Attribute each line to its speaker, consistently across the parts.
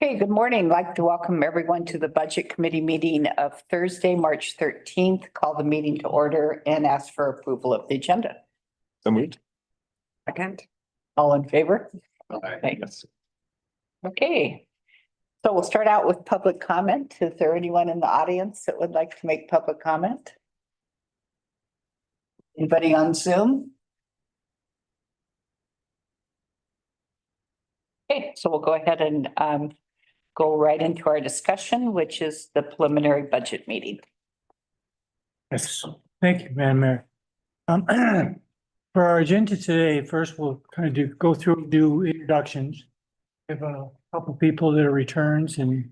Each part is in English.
Speaker 1: Okay, good morning. I'd like to welcome everyone to the Budget Committee meeting of Thursday, March 13th. Call the meeting to order and ask for approval of the agenda.
Speaker 2: So moved.
Speaker 1: Second. All in favor?
Speaker 2: Yes.
Speaker 1: Okay. So we'll start out with public comment. Is there anyone in the audience that would like to make public comment? Anybody on Zoom? Okay, so we'll go ahead and go right into our discussion, which is the preliminary budget meeting.
Speaker 3: Yes, thank you, Madam Mayor. For our agenda today, first we'll kind of go through, do introductions. We have a couple people that are returns and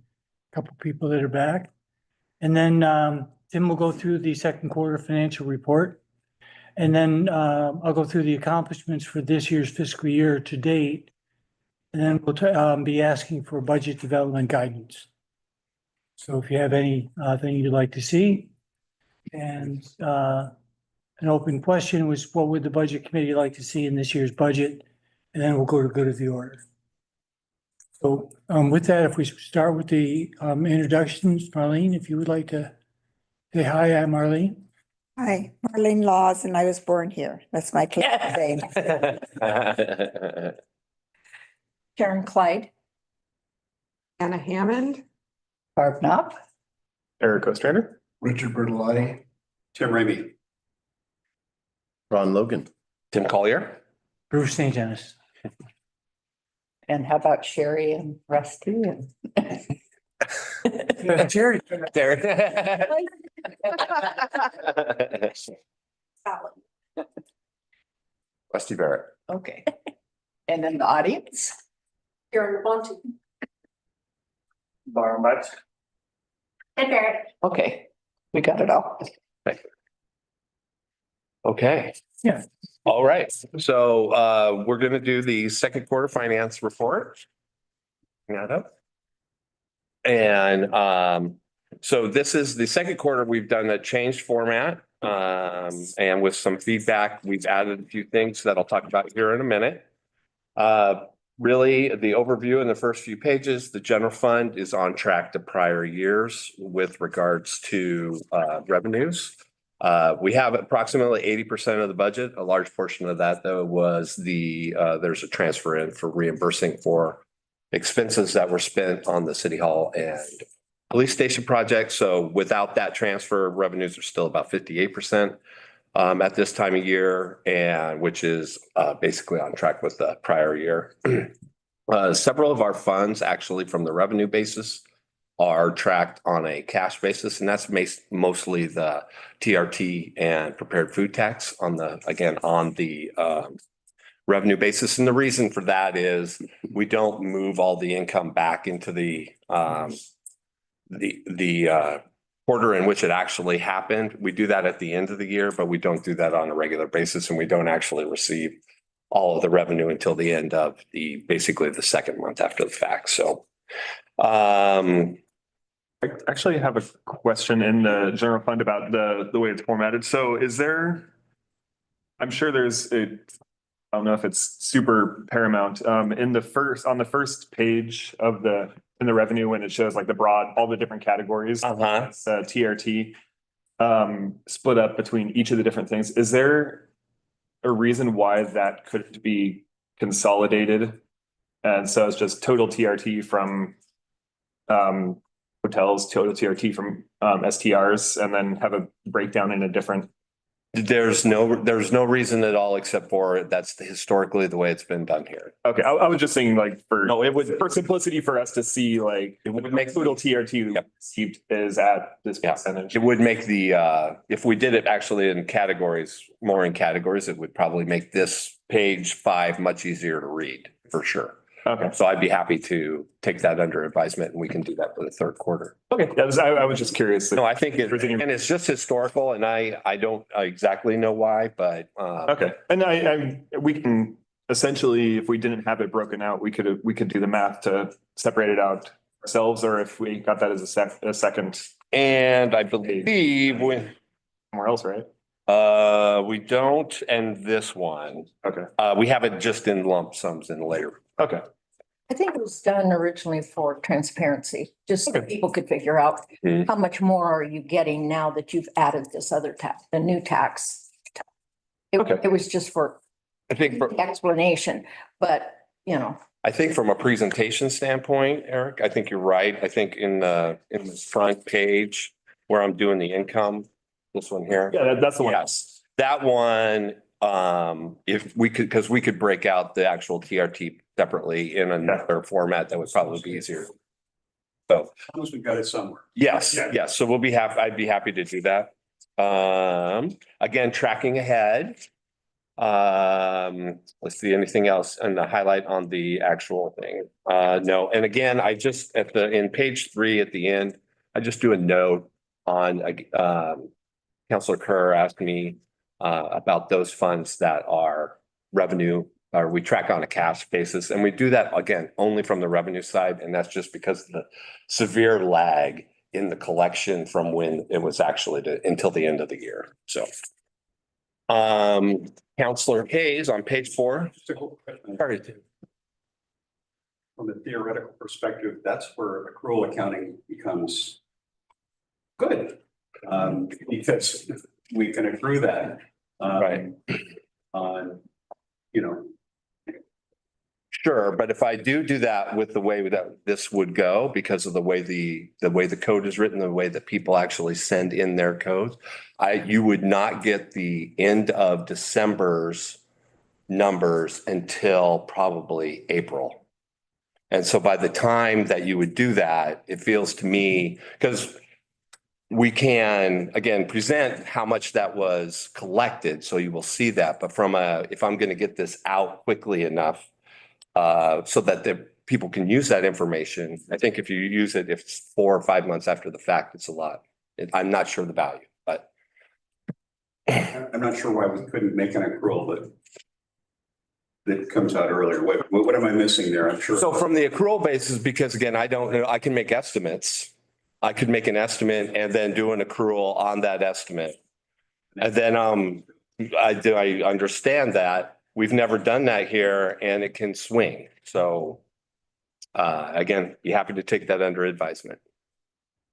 Speaker 3: a couple people that are back. And then Tim will go through the second quarter financial report. And then I'll go through the accomplishments for this year's fiscal year to date. And then we'll be asking for budget development guidance. So if you have anything you'd like to see. And an open question was, what would the budget committee like to see in this year's budget? And then we'll go to good of the order. So with that, if we start with the introductions, Marlene, if you would like to say hi, I'm Marlene.
Speaker 4: Hi, Marlene Laws, and I was born here. That's my claim to fame.
Speaker 5: Karen Clyde. Anna Hammond.
Speaker 1: Barb Knopf.
Speaker 2: Eric Ostrander.
Speaker 6: Richard Bertolotti. Tim Ramey.
Speaker 7: Ron Logan.
Speaker 8: Tim Collier.
Speaker 3: Bruce St. Dennis.
Speaker 1: And how about Sherry and Rusty and?
Speaker 3: Jerry.
Speaker 8: There. Rusty Barrett.
Speaker 1: Okay. And then the audience?
Speaker 5: Karen Bonte.
Speaker 2: Byron Butts.
Speaker 5: And Barrett.
Speaker 1: Okay, we got it all.
Speaker 8: Okay.
Speaker 3: Yeah.
Speaker 8: All right. So we're going to do the second quarter finance report. Bring that up. And so this is the second quarter. We've done a changed format. And with some feedback, we've added a few things that I'll talk about here in a minute. Really, the overview in the first few pages, the general fund is on track to prior years with regards to revenues. We have approximately 80% of the budget. A large portion of that, though, was there's a transfer in for reimbursing for expenses that were spent on the City Hall and police station project. So without that transfer, revenues are still about 58%. At this time of year, and which is basically on track with the prior year. Several of our funds actually from the revenue basis are tracked on a cash basis, and that's mostly the TRT and prepared food tax on the revenue basis. And the reason for that is we don't move all the income back into the quarter in which it actually happened. We do that at the end of the year, but we don't do that on a regular basis, and we don't actually receive all of the revenue until the end of basically the second month after the fact. So
Speaker 2: I actually have a question in the general fund about the way it's formatted. So I'm sure I don't know if it's super paramount, on the first page of in the revenue, when it shows like all the different categories. That's TRT split up between each of the different things. Is there a reason why that couldn't be consolidated? And so it's just total TRT from hotels, total TRT from STRs, and then have a breakdown in a different.
Speaker 8: there's no reason at all except for that's historically the way it's been done here.
Speaker 2: Okay, I was just saying
Speaker 8: No,
Speaker 2: for simplicity for us to see it would make total TRT received is at this percentage.
Speaker 8: It would make if we did it actually in categories, it would probably make this page 5 much easier to read for sure.
Speaker 2: Okay.
Speaker 8: So I'd be happy to take that under advisement, and we can do that for the third quarter.
Speaker 2: Okay, I was just curious.
Speaker 8: No, I think and it's just historical, and I don't exactly know why, but
Speaker 2: okay. And we can essentially, if we didn't have it broken out, we could do the math to separate it out ourselves, or if we got that as a second.
Speaker 8: And I believe
Speaker 2: Somewhere else, right?
Speaker 8: we don't end this one.
Speaker 2: Okay.
Speaker 8: We have it just in lump sums in later.
Speaker 2: Okay.
Speaker 7: I think it was done originally for transparency, just so
Speaker 2: Okay.
Speaker 7: people could figure out
Speaker 8: Mhm.
Speaker 7: how much more are you getting now that you've added this other tax, the new tax.
Speaker 8: Okay.
Speaker 7: It was just for
Speaker 8: I think,
Speaker 7: explanation, but
Speaker 8: I think from a presentation standpoint, Eric, I think you're right. I think in the front page where I'm doing the income, this one here.
Speaker 2: Yeah, that's the one.
Speaker 8: Yes, that one, if we could, because we could break out the actual TRT separately in another format, that would probably be easier. So,
Speaker 6: As long as we've got it somewhere.
Speaker 8: yes,
Speaker 2: Yeah.
Speaker 8: yes, so I'd be happy to do that. Again, tracking ahead. Let's see, anything else and the highlight on the actual thing? No, and again, I just in page 3 at the end, I just do a note on, Counselor Kerr asked me, about those funds that are revenue, or we track on a cash basis, and we do that again, only from the revenue side, and that's just because of the severe lag in the collection from when it was actually until the end of the year, so. Counselor Hayes on page 4.
Speaker 6: Just a quick question.
Speaker 8: Sorry.
Speaker 6: From a theoretical perspective, that's where accrual accounting becomes good. Because we can accrue that.
Speaker 8: Right.
Speaker 6: On, you know,
Speaker 8: Sure, but if I do that with the way that this would go, because of the way the code is written, the way that people actually send in their codes, you would not get the end of December's numbers until probably April. And so by the time that you would do that, it feels to me, because we can, again, present how much that was collected, so you will see that. But if I'm going to get this out quickly enough, so that the people can use that information. I think if you use it, if it's 4 or 5 months after the fact, it's a lot. I'm not sure the value, but.
Speaker 6: I'm not sure why we couldn't make an accrual, but that comes out earlier. What am I missing there? I'm sure.
Speaker 8: So from the accrual basis, because again, I don't know, I can make estimates. I could make an estimate and then do an accrual on that estimate. And then, I understand that. We've never done that here and it can swing. So, again, be happy to take that under advisement.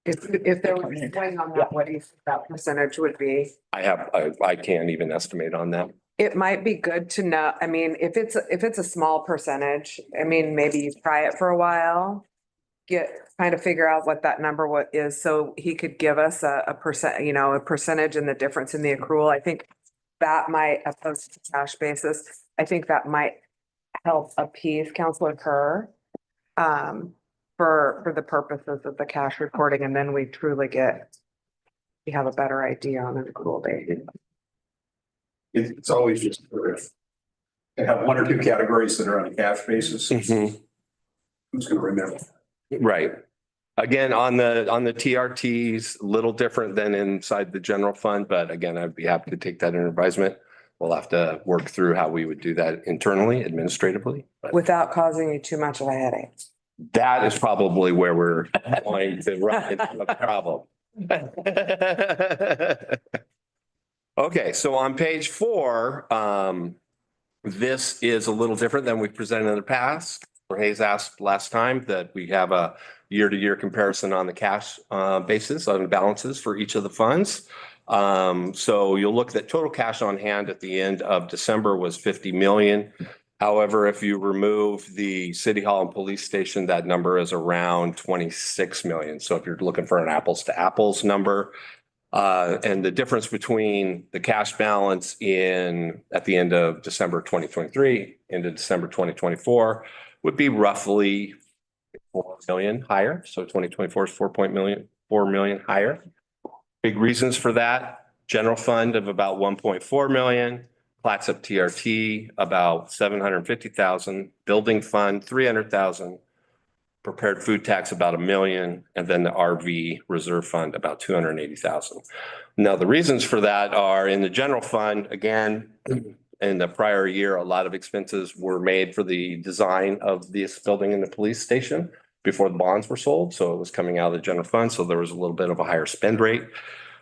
Speaker 5: If there was a swing on that, what do you think that percentage would be?
Speaker 8: I can't even estimate on that.
Speaker 5: It might be good to know, I mean, if it's a small percentage, I mean, maybe you try it for a while. Kind of figure out what that number is, so he could give us a percent, a percentage and the difference in the accrual. I think that might, opposed to cash basis, I think that might help appease Counselor Kerr. For the purposes of the cash reporting, and then we have a better idea on an accrual date.
Speaker 6: It's always just to have 1 or 2 categories that are on a cash basis. Who's going to remember?
Speaker 8: Right. Again, on the TRTs, a little different than inside the general fund, but again, I'd be happy to take that under advisement. We'll have to work through how we would do that internally, administratively. But
Speaker 5: Without causing you too much of a headache.
Speaker 8: that is probably where we're going to run into a problem. Okay, so on page 4, this is a little different than we've presented in the past. Hayes asked last time that we have a year-to-year comparison on the cash basis on balances for each of the funds. So you'll look at total cash on hand at the end of December was 50 million. However, if you remove the city hall and police station, that number is around 26 million. So if you're looking for an apples to apples number, and the difference between the cash balance at the end of December 2023 into December 2024 would be roughly 4 million higher. So 2024 is 4 million higher. Big reasons for that: general fund of about 1.4 million, Clatsop TRT about 750,000, building fund 300,000, prepared food tax about $1 million, and then the RV reserve fund about 280,000. Now, the reasons for that are in the general fund, again, in the prior year, a lot of expenses were made for the design of this building in the police station before the bonds were sold. So it was coming out of the general fund. So there was a little bit of a higher spend rate.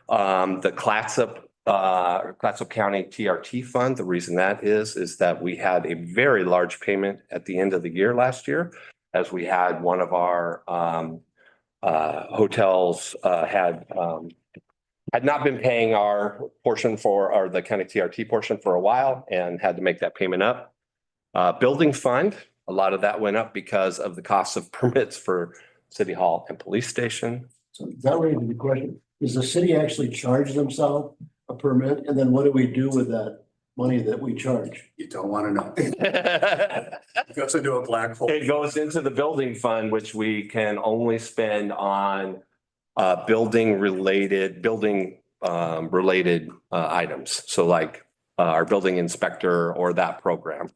Speaker 8: The Clatsop County TRT fund, the reason that is that we had a very large payment at the end of the year last year. as we had one of our hotels had not been paying our portion or the county TRT portion for a while and had to make that payment up. Building fund, a lot of that went up because of the cost of permits for city hall and police station.
Speaker 9: So that raises the question, does the city actually charge themselves a permit? And then what do we do with that money that we charge?
Speaker 6: You don't want to know. It goes into a black hole.
Speaker 8: It goes into the building fund, which we can only spend on building related items. So like our building inspector or that program,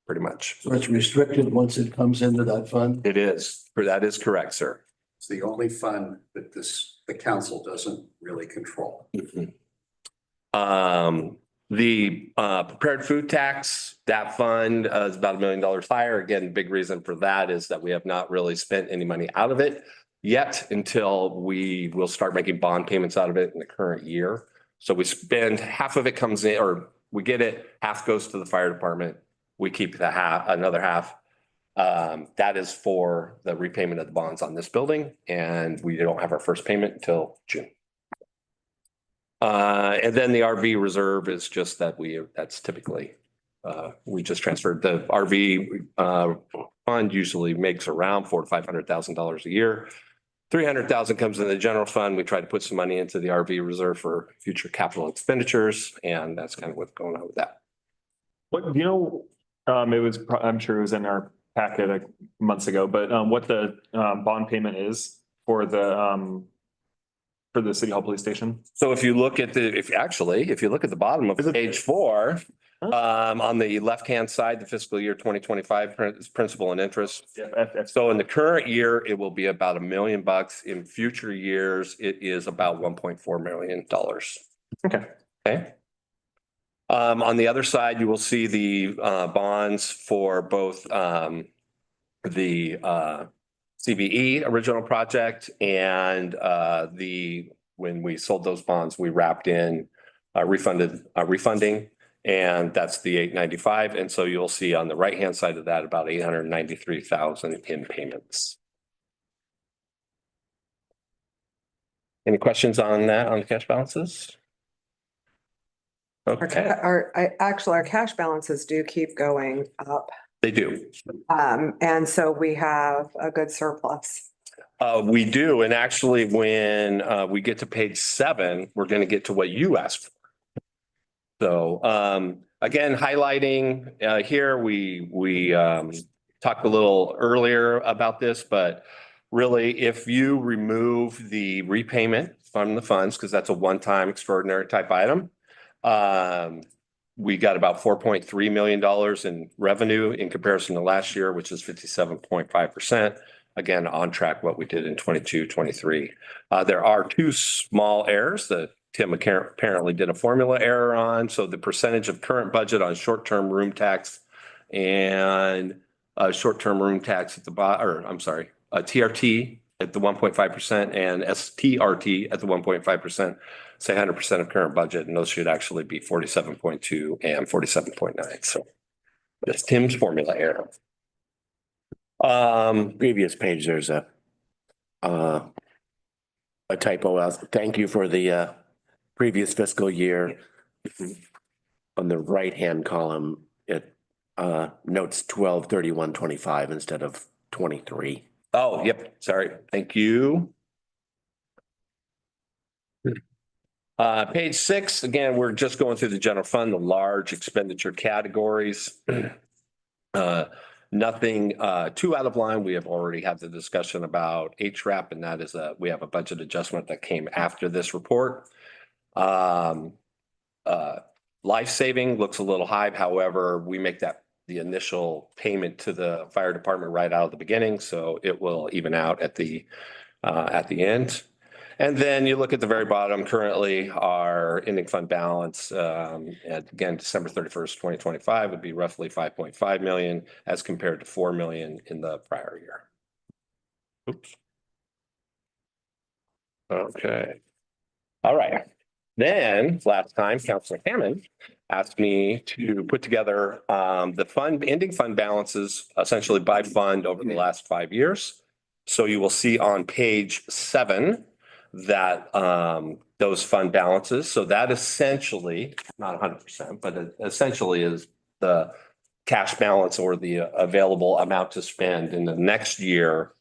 Speaker 8: pretty much.
Speaker 9: So it's restricted once it comes into that fund?
Speaker 8: It is. That is correct, sir.
Speaker 6: It's the only fund that the council doesn't really control.
Speaker 8: The prepared food tax, that fund is about $1 million higher. Again, big reason for that is that we have not really spent any money out of it yet until we will start making bond payments out of it in the current year. So we spend half of it comes in, or we get it, half goes to the fire department. We keep the another half. That is for the repayment of the bonds on this building, and we don't have our first payment until June. And then the RV reserve is just that that's typically, we just transferred the RV fund usually makes around $400,000 to $500,000 a year. 300,000 comes in the general fund. We try to put some money into the RV reserve for future capital expenditures, and that's kind of what's going on with that.
Speaker 2: What, you know, it was, I'm sure it was in our packet months ago, but what the bond payment is for the City Hall Police Station?
Speaker 8: So if you look at if you look at the bottom of page 4, on the left-hand side, the fiscal year 2025 principal and interest.
Speaker 2: Yeah,
Speaker 8: So in the current year, it will be about $1 million. In future years, it is about $1.4 million.
Speaker 2: okay.
Speaker 8: Okay. On the other side, you will see the bonds for both the CVE original project and when we sold those bonds, we wrapped in refunding, and that's the 895. And so you'll see on the right-hand side of that about 893,000 in payments. Any questions on that, on the cash balances? Okay,
Speaker 5: Our cash balances do keep going up.
Speaker 8: they do.
Speaker 5: And so we have a good surplus.
Speaker 8: We do. And actually, when we get to page 7, we're going to get to what you asked for. So again, highlighting here, we talked a little earlier about this, but really, if you remove the repayment from the funds, because that's a one-time extraordinary type item, we got about $4.3 million in revenue in comparison to last year, which is 57.5%. Again, on track what we did in 22, 23. There are 2 small errors that Tim apparently did a formula error on. So the percentage of current budget on short-term room tax and short-term room tax at the bottom, or I'm sorry, TRT at the 1.5% and STRT at the 1.5%, say 100% of current budget, and those should actually be 47.2 and 47.9. So that's Tim's formula error.
Speaker 10: Previous page, there's a typo. Thank you for the previous fiscal year. On the right-hand column, it notes 12/31/25 instead of 23.
Speaker 8: Oh, yep. Sorry. Thank you. Page 6, again, we're just going through the general fund, the large expenditure categories. Nothing too out of line. We have already had the discussion about HRAP, and that is we have a budget adjustment that came after this report. Life saving looks a little high. However, we make that the initial payment to the fire department right out of the beginning, so it will even out at the end. And then you look at the very bottom, currently our ending fund balance, at again, December 31st, 2025 would be roughly 5.5 million as compared to 4 million in the prior year. Oops. Okay. All right. Then last time, Councilor Hammond asked me to put together the fund, ending fund balances essentially by fund over the last 5 years. So you will see on page 7 that those fund balances, so that essentially, not 100%, but it essentially is the cash balance or the available amount to spend in the next year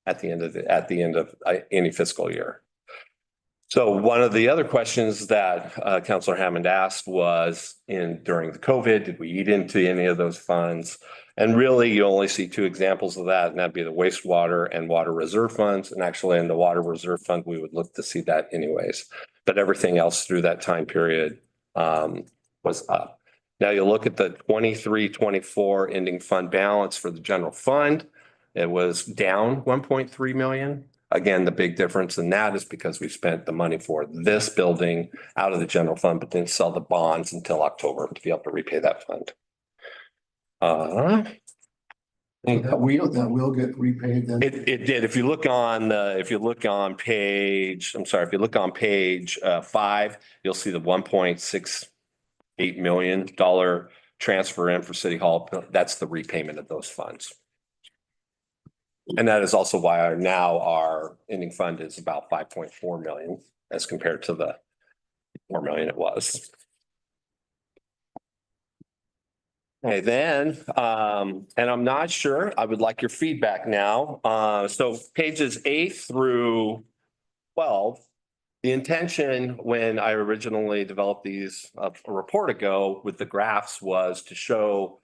Speaker 8: at the end of any fiscal year. So one of the other questions that Councilor Hammond asked was during the COVID, did we eat into any of those funds? And really, you only see 2 examples of that, and that'd be the wastewater and water reserve funds. And actually in the water reserve fund, we would look to see that anyways. But everything else through that time period was up. Now you look at the 23-24 ending fund balance for the general fund. It was down 1.3 million. Again, the big difference in that is because we spent the money for this building out of the general fund, but didn't sell the bonds until October to be able to repay that fund.
Speaker 9: That will get repaid then.
Speaker 8: It did. If you look on page 5, you'll see the $1.68 million transfer in for City Hall. That's the repayment of those funds. And that is also why our ending fund is about 5.4 million as compared to the 4 million it was. Okay, then, and I'm not sure, I would like your feedback now. So pages 8 through 12, the intention when I originally developed these a report ago with the graphs was to show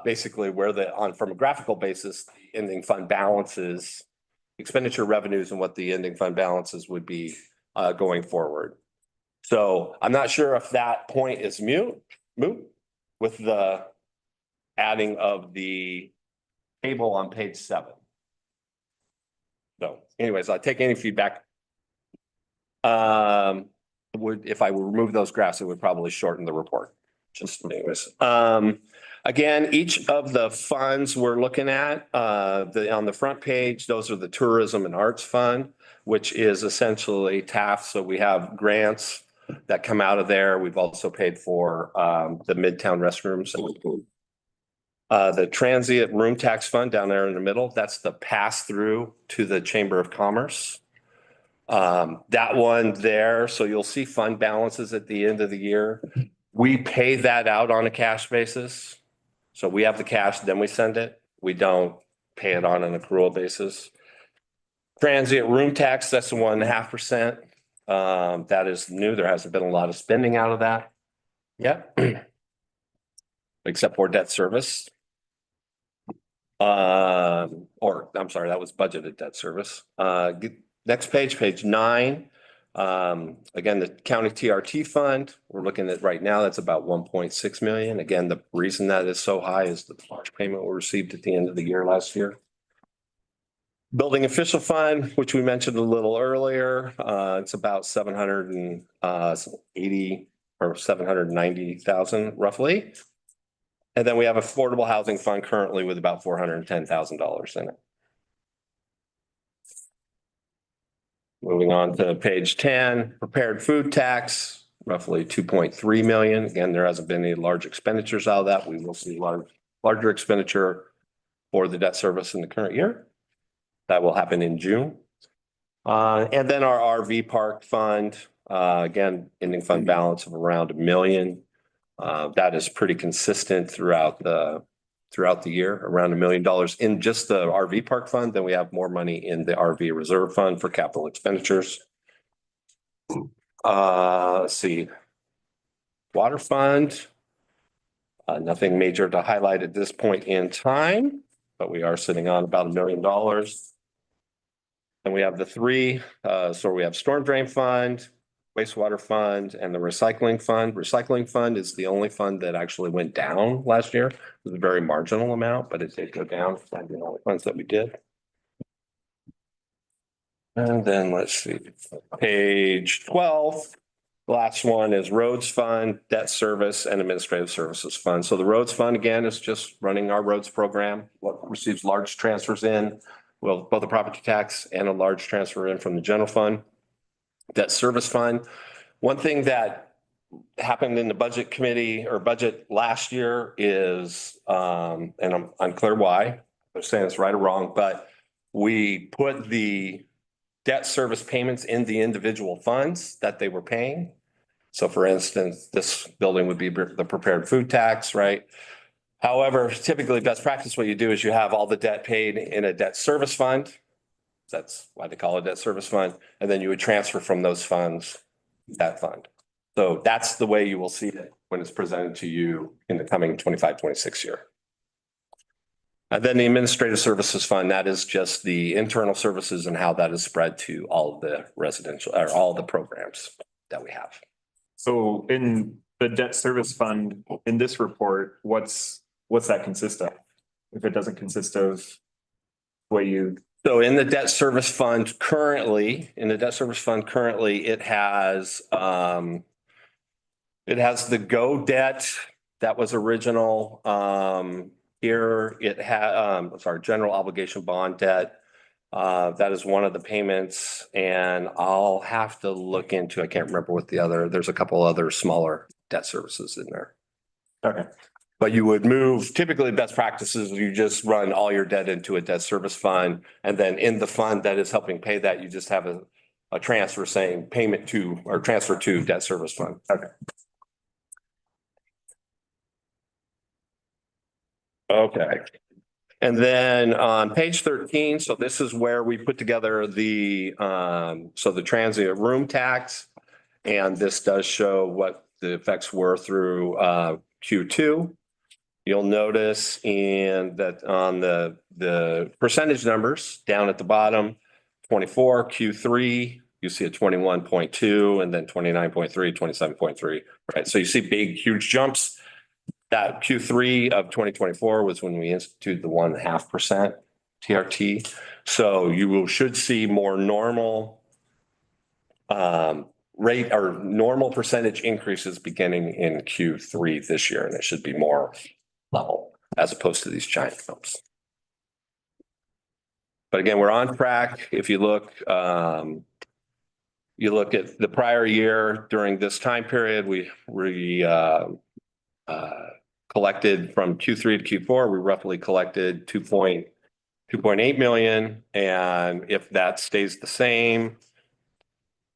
Speaker 8: basically where from a graphical basis, the ending fund balances, expenditure revenues and what the ending fund balances would be going forward. So I'm not sure if that point is moot with the adding of the table on page 7. So anyways, I'll take any feedback. If I remove those graphs, it would probably shorten the report. Just anyways. Again, each of the funds we're looking at, on the front page, those are the Tourism and Arts Fund, which is essentially TAF. So we have grants that come out of there. We've also paid for the Midtown restrooms. The Transient Room Tax Fund down there in the middle, that's the pass-through to the Chamber of Commerce. That one there, so you'll see fund balances at the end of the year. We pay that out on a cash basis. So we have the cash, then we send it. We don't pay it on an accrual basis. Transient room tax, that's the 1.5%. That is new. There hasn't been a lot of spending out of that yet, except for debt service. Or I'm sorry, that was budgeted debt service. Next page, page 9. Again, the county TRT fund, we're looking at right now, that's about 1.6 million. Again, the reason that is so high is the large payment we received at the end of the year last year. Building official fund, which we mentioned a little earlier, it's about 780 or 790,000 roughly. And then we have affordable housing fund currently with about $410,000 in it. Moving on to page 10, prepared food tax, roughly 2.3 million. Again, there hasn't been any large expenditures out of that. We will see larger expenditure for the debt service in the current year. That will happen in June. And then our RV park fund, again, ending fund balance of around $1 million. That is pretty consistent throughout the year, around $1 million in just the RV park fund. Then we have more money in the RV reserve fund for capital expenditures. Let's see. Water fund. Nothing major to highlight at this point in time, but we are sitting on about $1 million. And we have the 3, so we have storm drain fund, wastewater fund, and the recycling fund. Recycling fund is the only fund that actually went down last year. It was a very marginal amount, but it did go down. It's not the only funds that we did. And then let's see, page 12. The last one is roads fund, debt service, and administrative services fund. So the roads fund, again, is just running our roads program. What receives large transfers in, well, both the property tax and a large transfer in from the general fund. Debt service fund, One thing that happened in the budget committee or budget last year is, and I'm unclear why, I'm saying it's right or wrong, but we put the debt service payments in the individual funds that they were paying. So for instance, this building would be the prepared food tax, right? However, typically best practice, what you do is you have all the debt paid in a debt service fund. That's why they call it debt service fund. And then you would transfer from those funds, that fund. So that's the way you will see it when it's presented to you in the coming 25-26 year. And then the administrative services fund, that is just the internal services and how that is spread to all of the residential or all the programs that we have.
Speaker 2: So in the debt service fund, in this report, what's that consist of? If it doesn't consist of what you,
Speaker 8: So in the debt service fund currently, it has the GO debt that was original. Here it had, general obligation bond debt. That is one of the payments, and I'll have to look into, I can't remember what there's a couple other smaller debt services in there.
Speaker 2: okay,
Speaker 8: But you would move, typically best practices, you just run all your debt into a debt service fund. And then in the fund that is helping pay that, you just have a transfer saying payment to, or transfer to debt service fund.
Speaker 2: okay.
Speaker 8: Okay. And then on page 13, so this is where we put together the transient room tax. And this does show what the effects were through Q2. You'll notice in that on the percentage numbers down at the bottom, 24 Q3, you see a 21.2 and then 29.3, 27.3, right? So you see big, huge jumps. That Q3 of 2024 was when we instituted the 1.5% TRT. So you should see more normal rate or normal percentage increases beginning in Q3 this year, and it should be more level as opposed to these giant jumps. But again, we're on track. If you look at the prior year during this time period, we collected from Q3 to Q4, we roughly collected 2.8 million. And if that stays the same,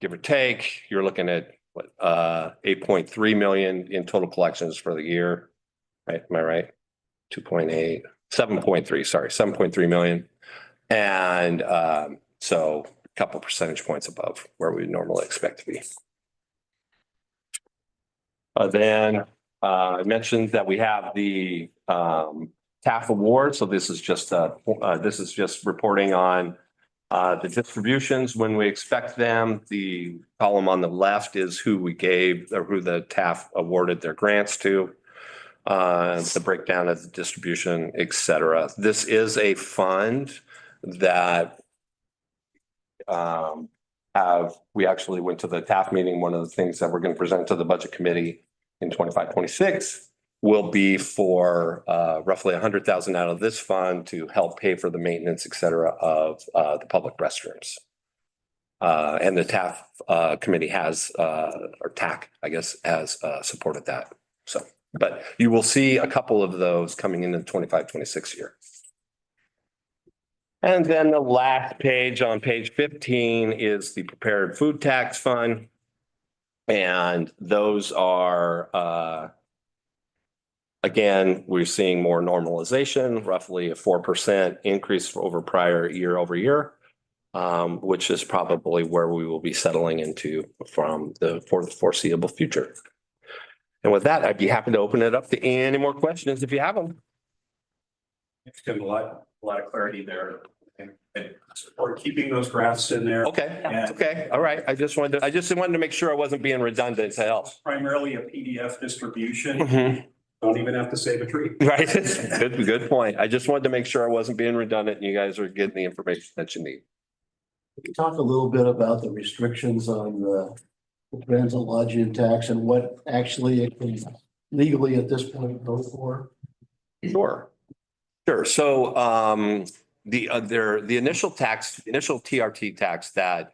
Speaker 8: give or take, you're looking at what, 8.3 million in total collections for the year, right? Am I right? 2.8, 7.3, sorry, 7.3 million. And so a couple percentage points above where we normally expect to be. Then I mentioned that we have the TAF award. So this is just reporting on the distributions when we expect them. The column on the left is who we gave or who the TAF awarded their grants to. The breakdown of the distribution, et cetera. This is a fund that we actually went to the TAF meeting. One of the things that we're going to present to the budget committee in 25-26 will be for roughly 100,000 out of this fund to help pay for the maintenance, et cetera, of the public restrooms. And the TAF committee has, or TAC, I guess, has supported that. So, but you will see a couple of those coming into the 25-26 year. And then the last page on page 15 is the prepared food tax fund. And those are, again, we're seeing more normalization, roughly a 4% increase over prior year over year, which is probably where we will be settling into for the foreseeable future. And with that, I'd be happy to open it up to any more questions if you have them.
Speaker 6: It's got a lot of clarity there. And support keeping those graphs in there.
Speaker 8: Okay,
Speaker 6: And
Speaker 8: okay, all right. I just wanted to make sure I wasn't being redundant to help.
Speaker 6: primarily a PDF distribution.
Speaker 8: Mhm.
Speaker 6: Don't even have to save a tree.
Speaker 8: Right, good point. I just wanted to make sure I wasn't being redundant and you guys are getting the information that you need.
Speaker 9: Can you talk a little bit about the restrictions on the transit lodging tax and what actually it can legally at this point go for?
Speaker 8: Sure. So the initial TRT tax that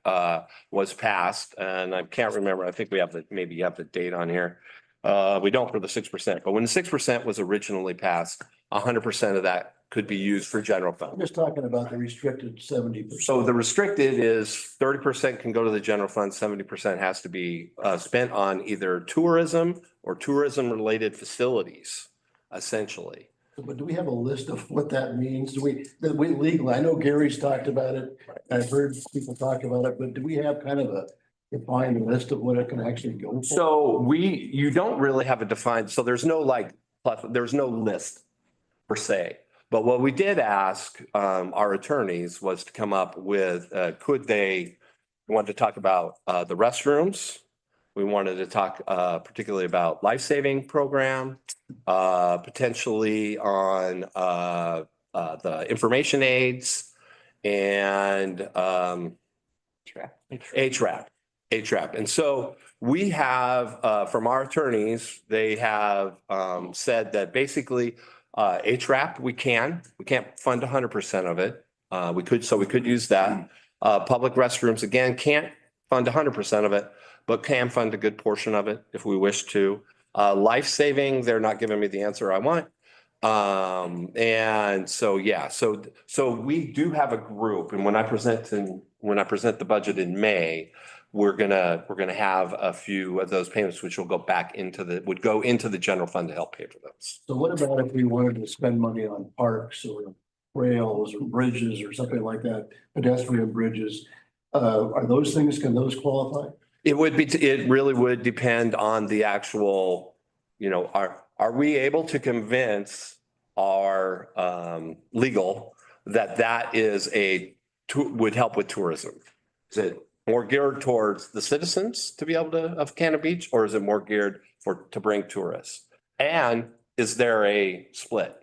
Speaker 8: was passed, and I can't remember, I think we have maybe you have the date on here. We don't for the 6%, but when the 6% was originally passed, 100% of that could be used for general
Speaker 9: I'm
Speaker 8: fund.
Speaker 9: just talking about the restricted 70%.
Speaker 8: So the restricted is 30% can go to the general fund, 70% has to be spent on either tourism or tourism related facilities, essentially.
Speaker 9: But do we have a list of what that means? Do we legally, I know Gary's talked about it. I've heard people talk about it, but do we have kind of a defined list of what it can actually go for?
Speaker 8: So you don't really have a defined, so there's no there's no list per se. But what we did ask our attorneys was to come up with, we wanted to talk about the restrooms. We wanted to talk particularly about life-saving program, potentially on the information aids and HRAP. And so we have, from our attorneys, they have said that basically HRAP, we can't fund 100% of it. We could use that. Public restrooms, again, can't fund 100% of it, but can fund a good portion of it if we wish to. Life-saving, they're not giving me the answer I want. And so, yeah, so we do have a group, and when I present the budget in May, we're gonna have a few of those payments, which will go into the general fund to help pay for those.
Speaker 9: So what about if we wanted to spend money on parks or rails or bridges or something like that, pedestrian bridges? Are those things, can those qualify?
Speaker 8: It really would depend on the actual, are we able to convince our legal that would help with tourism? Is it more geared towards the citizens to be able to, of Cannon Beach, or is it more geared to bring tourists? And is there a split?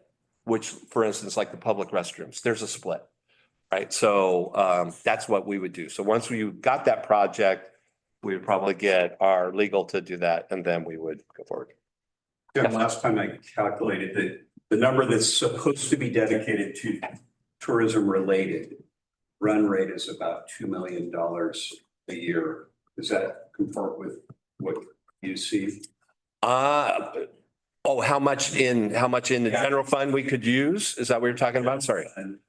Speaker 8: Which, for instance, like the public restrooms, there's a split, right? So that's what we would do. So once we got that project, we would probably get our legal to do that, and then we would go forward.
Speaker 6: Yeah, last time I calculated that the number that's supposed to be dedicated to tourism related run rate is about $2 million a year. Does that comport with what you see?
Speaker 8: How much in the general fund we could use? Is that what you're talking about? Sorry.
Speaker 6: And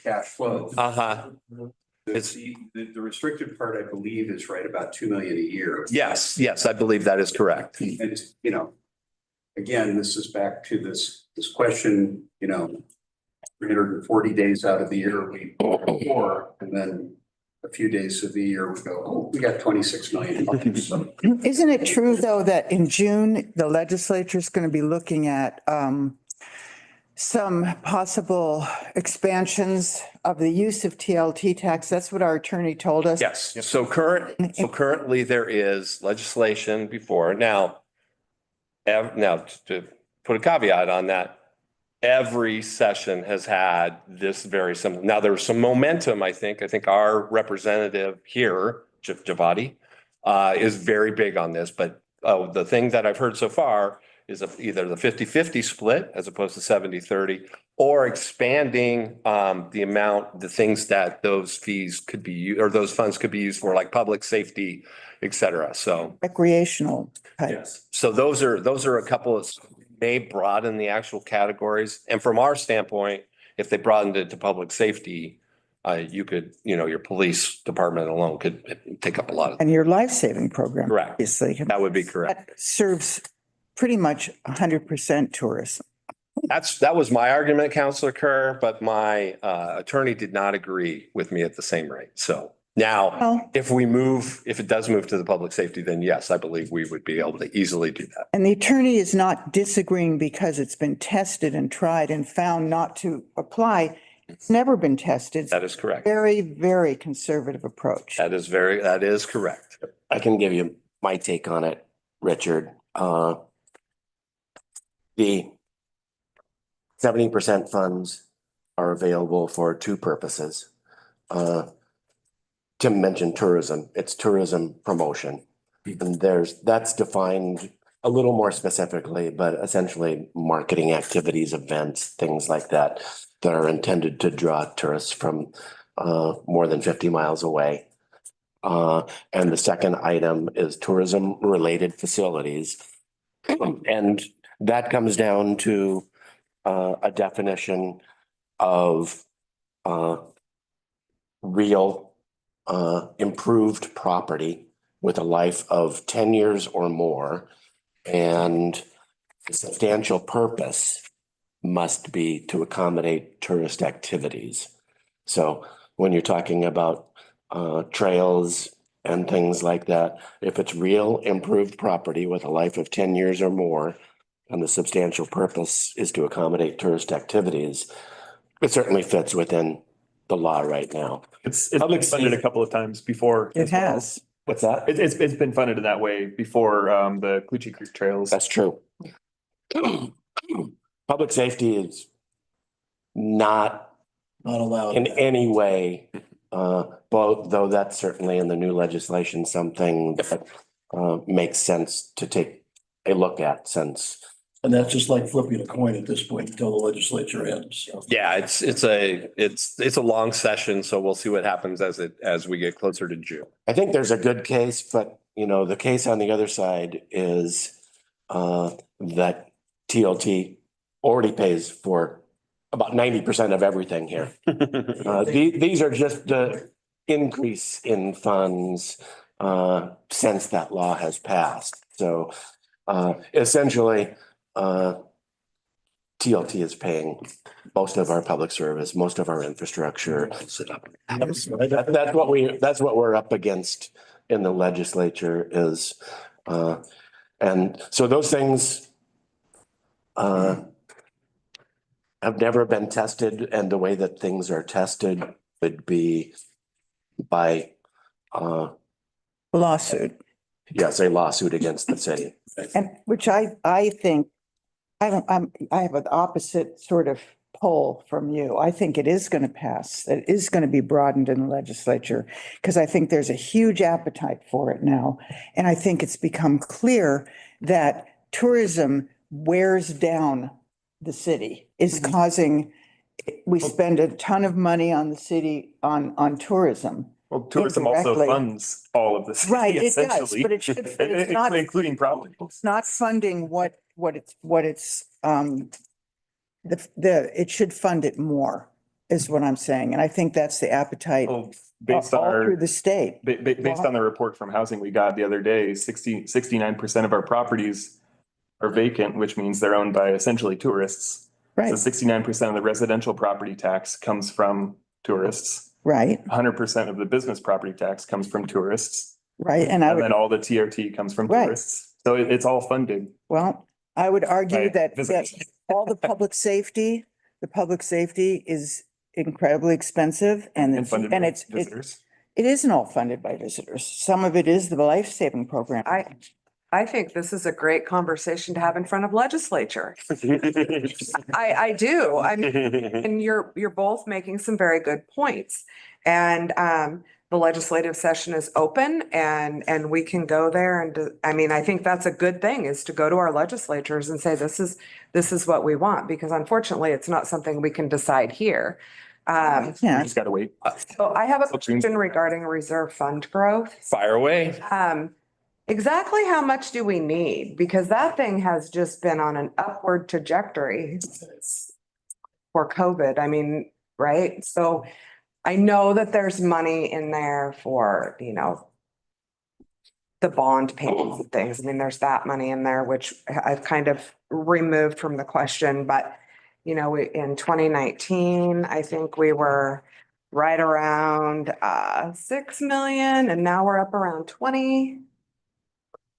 Speaker 6: cash flow.
Speaker 8: It's
Speaker 6: The restricted part, I believe, is right about 2 million a year.
Speaker 8: yes, I believe that is correct.
Speaker 6: And it's, again, this is back to this question, 340 days out of the year we pour, and then a few days of the year we go, oh, we got 26 million. So,
Speaker 4: Isn't it true, though, that in June, the legislature is going to be looking at some possible expansions of the use of TLT tax? That's what our attorney told us.
Speaker 8: Yes, so currently there is legislation before now. Now to put a caveat on that, every session has had this very similar. Now there's some momentum, I think. I think our representative here, Javadi, is very big on this, but the thing that I've heard so far is either the 50-50 split as opposed to 70-30, or expanding the things that those fees could be, or those funds could be used for, like public safety, et cetera. So
Speaker 4: Recreational type.
Speaker 8: yes, so those are a couple of, may broaden the actual categories. And from our standpoint, if they broadened it to public safety, you could, your police department alone could take up a lot of.
Speaker 4: And your life-saving program.
Speaker 8: Correct.
Speaker 4: Obviously.
Speaker 8: That would be correct.
Speaker 4: That serves pretty much 100% tourism.
Speaker 8: That was my argument, Councilor Kerr, but my attorney did not agree with me at the same rate. So now,
Speaker 4: Well,
Speaker 8: if it does move to the public safety, then yes, I believe we would be able to easily do that.
Speaker 4: and the attorney is not disagreeing because it's been tested and tried and found not to apply. It's never been tested.
Speaker 8: That is correct.
Speaker 4: Very, very conservative approach.
Speaker 8: That is correct.
Speaker 10: I can give you my take on it, Richard. The 70% funds are available for two purposes. Tim mentioned tourism. It's tourism promotion. And that's defined a little more specifically, but essentially marketing activities, events, things like that. that are intended to draw tourists from more than 50 miles away. And the second item is tourism-related facilities. And that comes down to a definition of real improved property with a life of 10 years or more. And the substantial purpose must be to accommodate tourist activities. So when you're talking about trails and things like that, if it's real improved property with a life of 10 years or more, and the substantial purpose is to accommodate tourist activities, it certainly fits within the law right now.
Speaker 2: It's been funded a couple of times before.
Speaker 4: It
Speaker 2: as well.
Speaker 4: has.
Speaker 10: What's that?
Speaker 2: It's been funded in that way before, the Clutchie Creek Trails.
Speaker 10: That's true. Public safety is not
Speaker 9: Not allowed.
Speaker 10: in any way, both, though that's certainly in the new legislation, something that makes sense to take a look at since.
Speaker 9: And that's just like flipping a coin at this point until the legislature ends. So.
Speaker 8: Yeah, it's a long session, so we'll see what happens as we get closer to June.
Speaker 10: I think there's a good case, but the case on the other side is that TLT already pays for about 90% of everything here. These are just the increase in funds since that law has passed. So essentially, TLT is paying most of our public service, most of our infrastructure. That's what we're up against in the legislature is, and so those things have never been tested, and the way that things are tested would be by
Speaker 4: Lawsuit.
Speaker 10: yes, a lawsuit against the city.
Speaker 4: And which I think, I have an opposite sort of poll from you. I think it is going to pass. It is going to be broadened in the legislature because I think there's a huge appetite for it now. And I think it's become clear that tourism wears down the city, is causing, we spend a ton of money on the city on tourism.
Speaker 2: Well, tourism also
Speaker 4: Indirectly.
Speaker 2: funds all of this.
Speaker 4: Right, it does,
Speaker 2: essentially.
Speaker 4: but it should, it's not,
Speaker 2: Including property.
Speaker 4: it's not funding what it's, it should fund it more, is what I'm saying. And I think that's the appetite all
Speaker 2: Well, based on
Speaker 4: through
Speaker 2: our,
Speaker 4: the state.
Speaker 2: based on the report from housing we got the other day, 69% of our properties are vacant, which means they're owned by essentially tourists. So
Speaker 4: Right,
Speaker 2: 69% of the residential property tax comes from tourists.
Speaker 4: right,
Speaker 2: 100% of the business property tax comes from tourists.
Speaker 4: right. And I
Speaker 2: And
Speaker 4: would,
Speaker 2: then all the TRT comes from
Speaker 4: Right.
Speaker 2: tourists. So it's all funded.
Speaker 4: well, I would argue
Speaker 2: By
Speaker 4: that
Speaker 2: visitors.
Speaker 4: all the public safety is incredibly expensive and
Speaker 2: And funded by
Speaker 4: it's,
Speaker 2: visitors.
Speaker 4: it isn't all funded by visitors. Some of it is the life-saving program.
Speaker 5: I think this is a great conversation to have in front of legislature. I do. I mean, and you're both making some very good points. And the legislative session is open and we can go there and I mean, I think that's a good thing is to go to our legislatures and say, this is what we want, because unfortunately, it's not something we can decide here.
Speaker 2: You
Speaker 4: Yeah,
Speaker 2: just gotta wait.
Speaker 5: So I have a
Speaker 2: So June's-
Speaker 5: question regarding reserve fund growth.
Speaker 8: Fire away.
Speaker 5: Exactly how much do we need? Because that thing has just been on an upward trajectory for COVID. I mean, right? So I know that there's money in there for, the bond payments and things. I mean, there's that money in there, which I've kind of removed from the question, but in 2019, I think we were right around 6 million and now we're up around 20.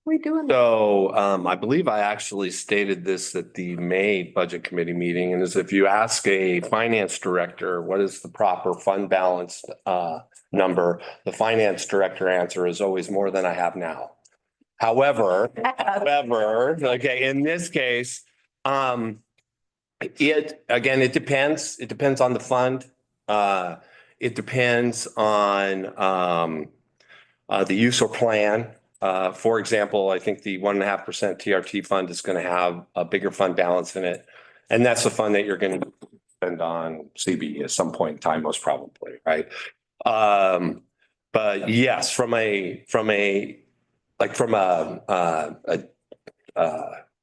Speaker 5: We doing?
Speaker 8: So I believe I actually stated this at the May Budget Committee meeting, and is if you ask a finance director, what is the proper fund balance number? The finance director answer is always more than I have now. However, okay, in this case, it depends. It depends on the fund. It depends on the use or plan. For example, I think the 1.5% TRT fund is going to have a bigger fund balance in it. And that's the fund that you're going to spend on CB at some point in time, most probably, right? But yes, from a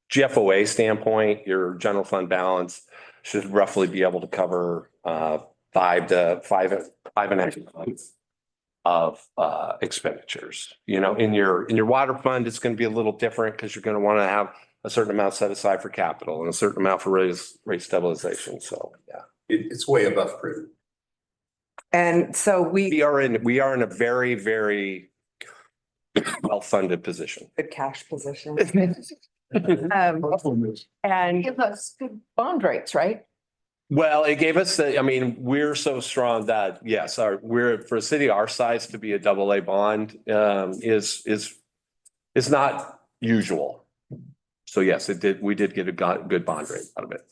Speaker 8: GFOA standpoint, your general fund balance should roughly be able to cover 5.5 months of expenditures. You know, in your water fund, it's going to be a little different because you're going to want to have a certain amount set aside for capital and a certain amount for rate stabilization. So, yeah.
Speaker 6: It's way above prudent.
Speaker 5: And so
Speaker 8: We are in a very, very well-funded position.
Speaker 5: good cash position.
Speaker 9: Problem is,
Speaker 5: And
Speaker 7: Give us good bond rates, right?
Speaker 8: Well, it gave us we're so strong that, yes, for a city our size to be a AA bond, is not usual. So yes, we did get a good bond rate out of it.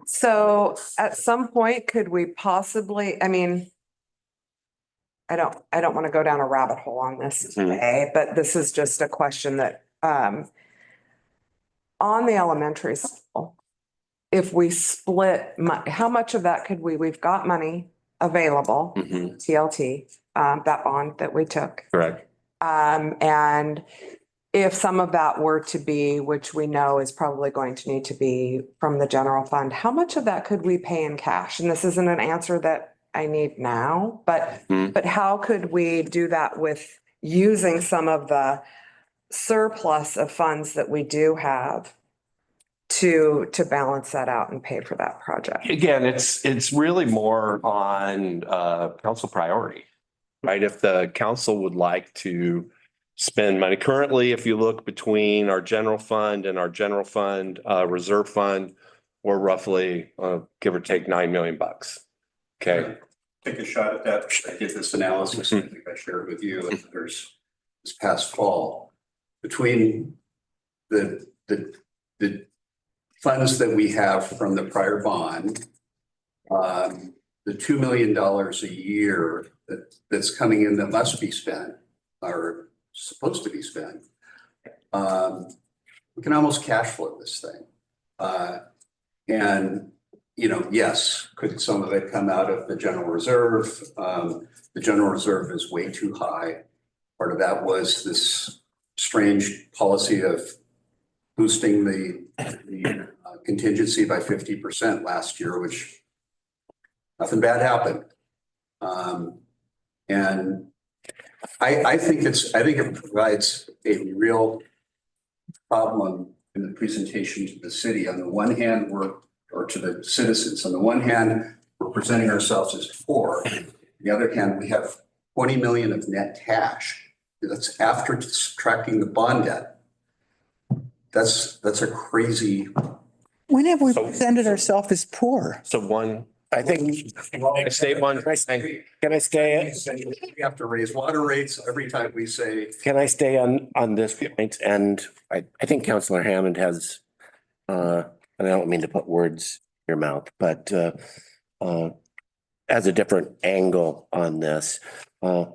Speaker 5: so at some point, could we possibly, I mean, I don't want to go down a rabbit hole on this today, but this is just a question that, on the elementary school, if we split, how much of that could we've got money available, TLT, that bond that we took.
Speaker 8: Correct.
Speaker 5: And if some of that were to be, which we know is probably going to need to be from the general fund, how much of that could we pay in cash? And this isn't an answer that I need now, but how could we do that with using some of the surplus of funds that we do have to balance that out and pay for that project?
Speaker 8: Again, it's really more on council priority, right? If the council would like to spend money currently, if you look between our general fund and our general fund reserve fund, we're roughly give or take $9 million. Okay.
Speaker 6: Take a shot at that. I did this analysis, I think I shared with you, and there's this past fall, between the funds that we have from the prior bond, the $2 million a year that's coming in that must be spent or supposed to be spent. We can almost cash flow this thing. And, you know, yes, could some of it come out of the general reserve? The general reserve is way too high. Part of that was this strange policy of boosting the contingency by 50% last year, which nothing bad happened. And I think it provides a real problem in the presentation to the city. On the one hand, or to the citizens. On the one hand, we're presenting ourselves as poor. On the other hand, we have 20 million of net cash. That's after subtracting the bond debt. That's a crazy.
Speaker 4: When have we
Speaker 8: So-
Speaker 4: presented ourselves as poor?
Speaker 8: So
Speaker 10: I think,
Speaker 8: I state one.
Speaker 10: can I stay,
Speaker 6: We have to raise water rates every time we say.
Speaker 10: can I stay on this point? And I think Councillor Hammond has, and I don't mean to put words in your mouth, but has a different angle on this.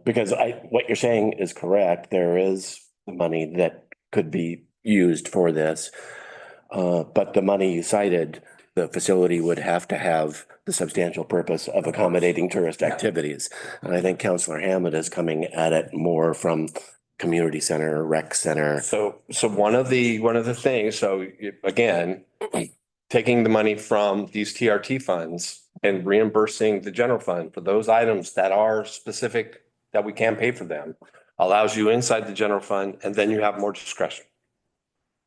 Speaker 10: Because what you're saying is correct. There is money that could be used for this. But the money you cited, the facility would have to have the substantial purpose of accommodating tourist activities. And I think Councillor Hammond is coming at it more from community center, rec center.
Speaker 8: So one of the things, so again, taking the money from these TRT funds and reimbursing the general fund for those items that are specific, that we can pay for them, allows you inside the general fund, and then you have more discretion.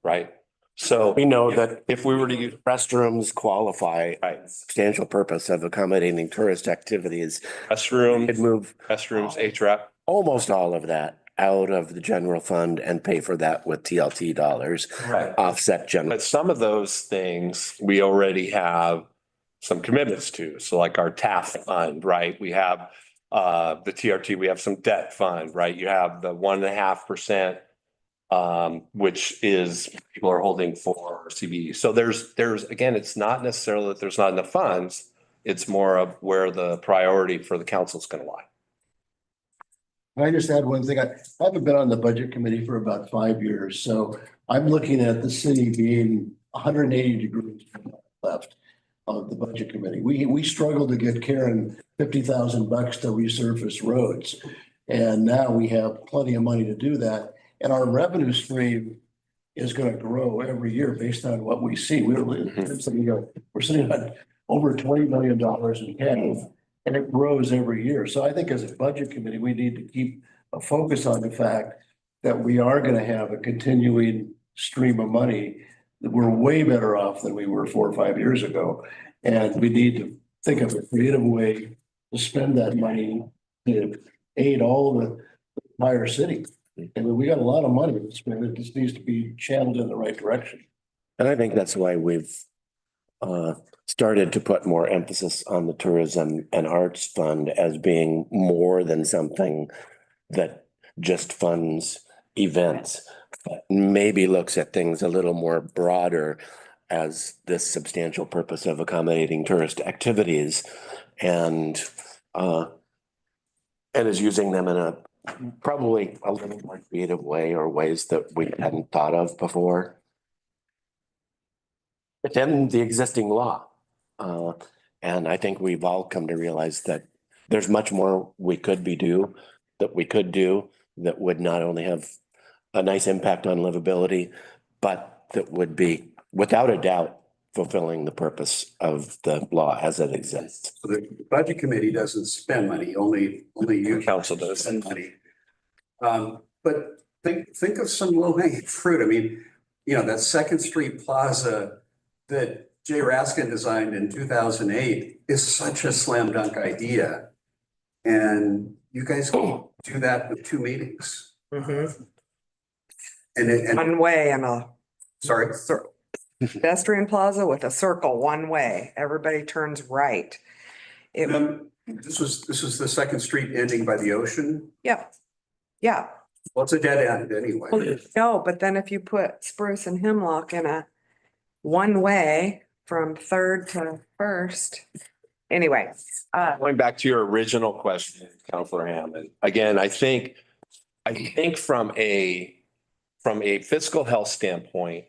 Speaker 8: Right? So
Speaker 10: We know that
Speaker 8: if we were to use
Speaker 10: restrooms qualify substantial purpose of accommodating tourist activities. Could
Speaker 8: restrooms,
Speaker 10: move
Speaker 8: HRAP,
Speaker 10: almost all of that out of the general fund and pay for that with TLT dollars,
Speaker 8: right?
Speaker 10: offset general.
Speaker 8: But some of those things we already have some commitments to. So like our TAF fund, right? We have the TRT, we have some debt fund, right? You have the 1.5%, which is people are holding for CBE. So there's again, it's not necessarily that there's not enough funds. It's more of where the priority for the council is going to lie.
Speaker 9: I just add one thing. I haven't been on the budget committee for about 5 years, so I'm looking at the city being 180 degrees from the left. of the budget committee. We struggled to get Karen $50,000 to resurface roads. And now we have plenty of money to do that. And our revenue stream is going to grow every year based on what we see. We're sitting on over $20 million in cash, and it grows every year. So I think as a budget committee, we need to keep a focus on the fact that we are going to have a continuing stream of money. That we're way better off than we were 4 or 5 years ago. And we need to think of a creative way to spend that money to aid all the entire city. And we got a lot of money to spend. It just needs to be channeled in the right direction.
Speaker 10: And I think that's why we've started to put more emphasis on the Tourism and Arts Fund as being more than something that just funds events, but maybe looks at things a little more broader as this substantial purpose of accommodating tourist activities and is using them in a probably a little more creative way or ways that we hadn't thought of before. Within the existing law. And I think we've all come to realize that there's much more we could do that would not only have a nice impact on livability, but that would be without a doubt fulfilling the purpose of the law as it exists.
Speaker 6: So the budget committee doesn't spend money, only you.
Speaker 8: Council does.
Speaker 6: Spend money. But think of some low hanging fruit. I mean, you know, that Second Street Plaza that Jay Raskin designed in 2008 is such a slam dunk idea. And you guys can do that with 2 meetings.
Speaker 5: Mhm.
Speaker 6: And
Speaker 5: One way and a
Speaker 6: sorry,
Speaker 5: pedestrian plaza with a circle, one way. Everybody turns right.
Speaker 6: this was the Second Street ending by the ocean.
Speaker 5: Yeah. Yeah.
Speaker 6: Well, it's a dead end anyway.
Speaker 5: No, but then if you put Spruce and Hemlock in a one way from Third to First, anyway.
Speaker 8: Going back to your original question, Counselor Hammond, again, I think from a fiscal health standpoint,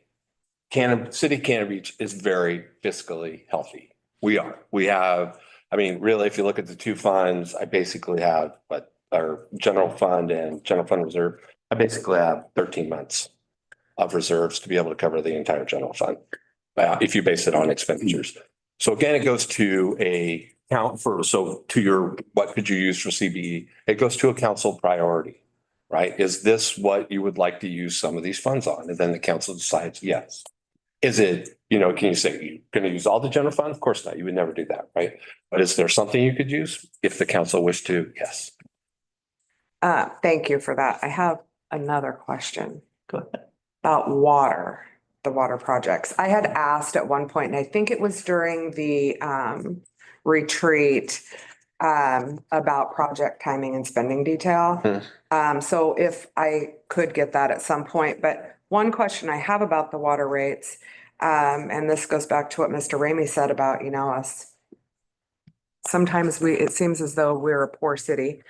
Speaker 8: City of Cannon Beach is very fiscally healthy. We have, I mean, really, if you look at the 2 funds, I basically have our general fund and general fund reserve. I basically have 13 months of reserves to be able to cover the entire general fund. If you base it on expenditures. So again, it goes to a count what could you use for CBE? It goes to a council priority, right? Is this what you would like to use some of these funds on? And then the council decides, yes. Is it, can you say you're going to use all the general fund? Of course not. You would never do that, right? But is there something you could use if the council wished to? Yes.
Speaker 5: Thank you for that. I have another question.
Speaker 1: Go ahead.
Speaker 5: About the water projects. I had asked at one point, and I think it was during the retreat, about project timing and spending detail. So if I could get that at some point, but one question I have about the water rates, and this goes back to what Mr. Ramey said about, us. Sometimes it seems as though we're a poor city.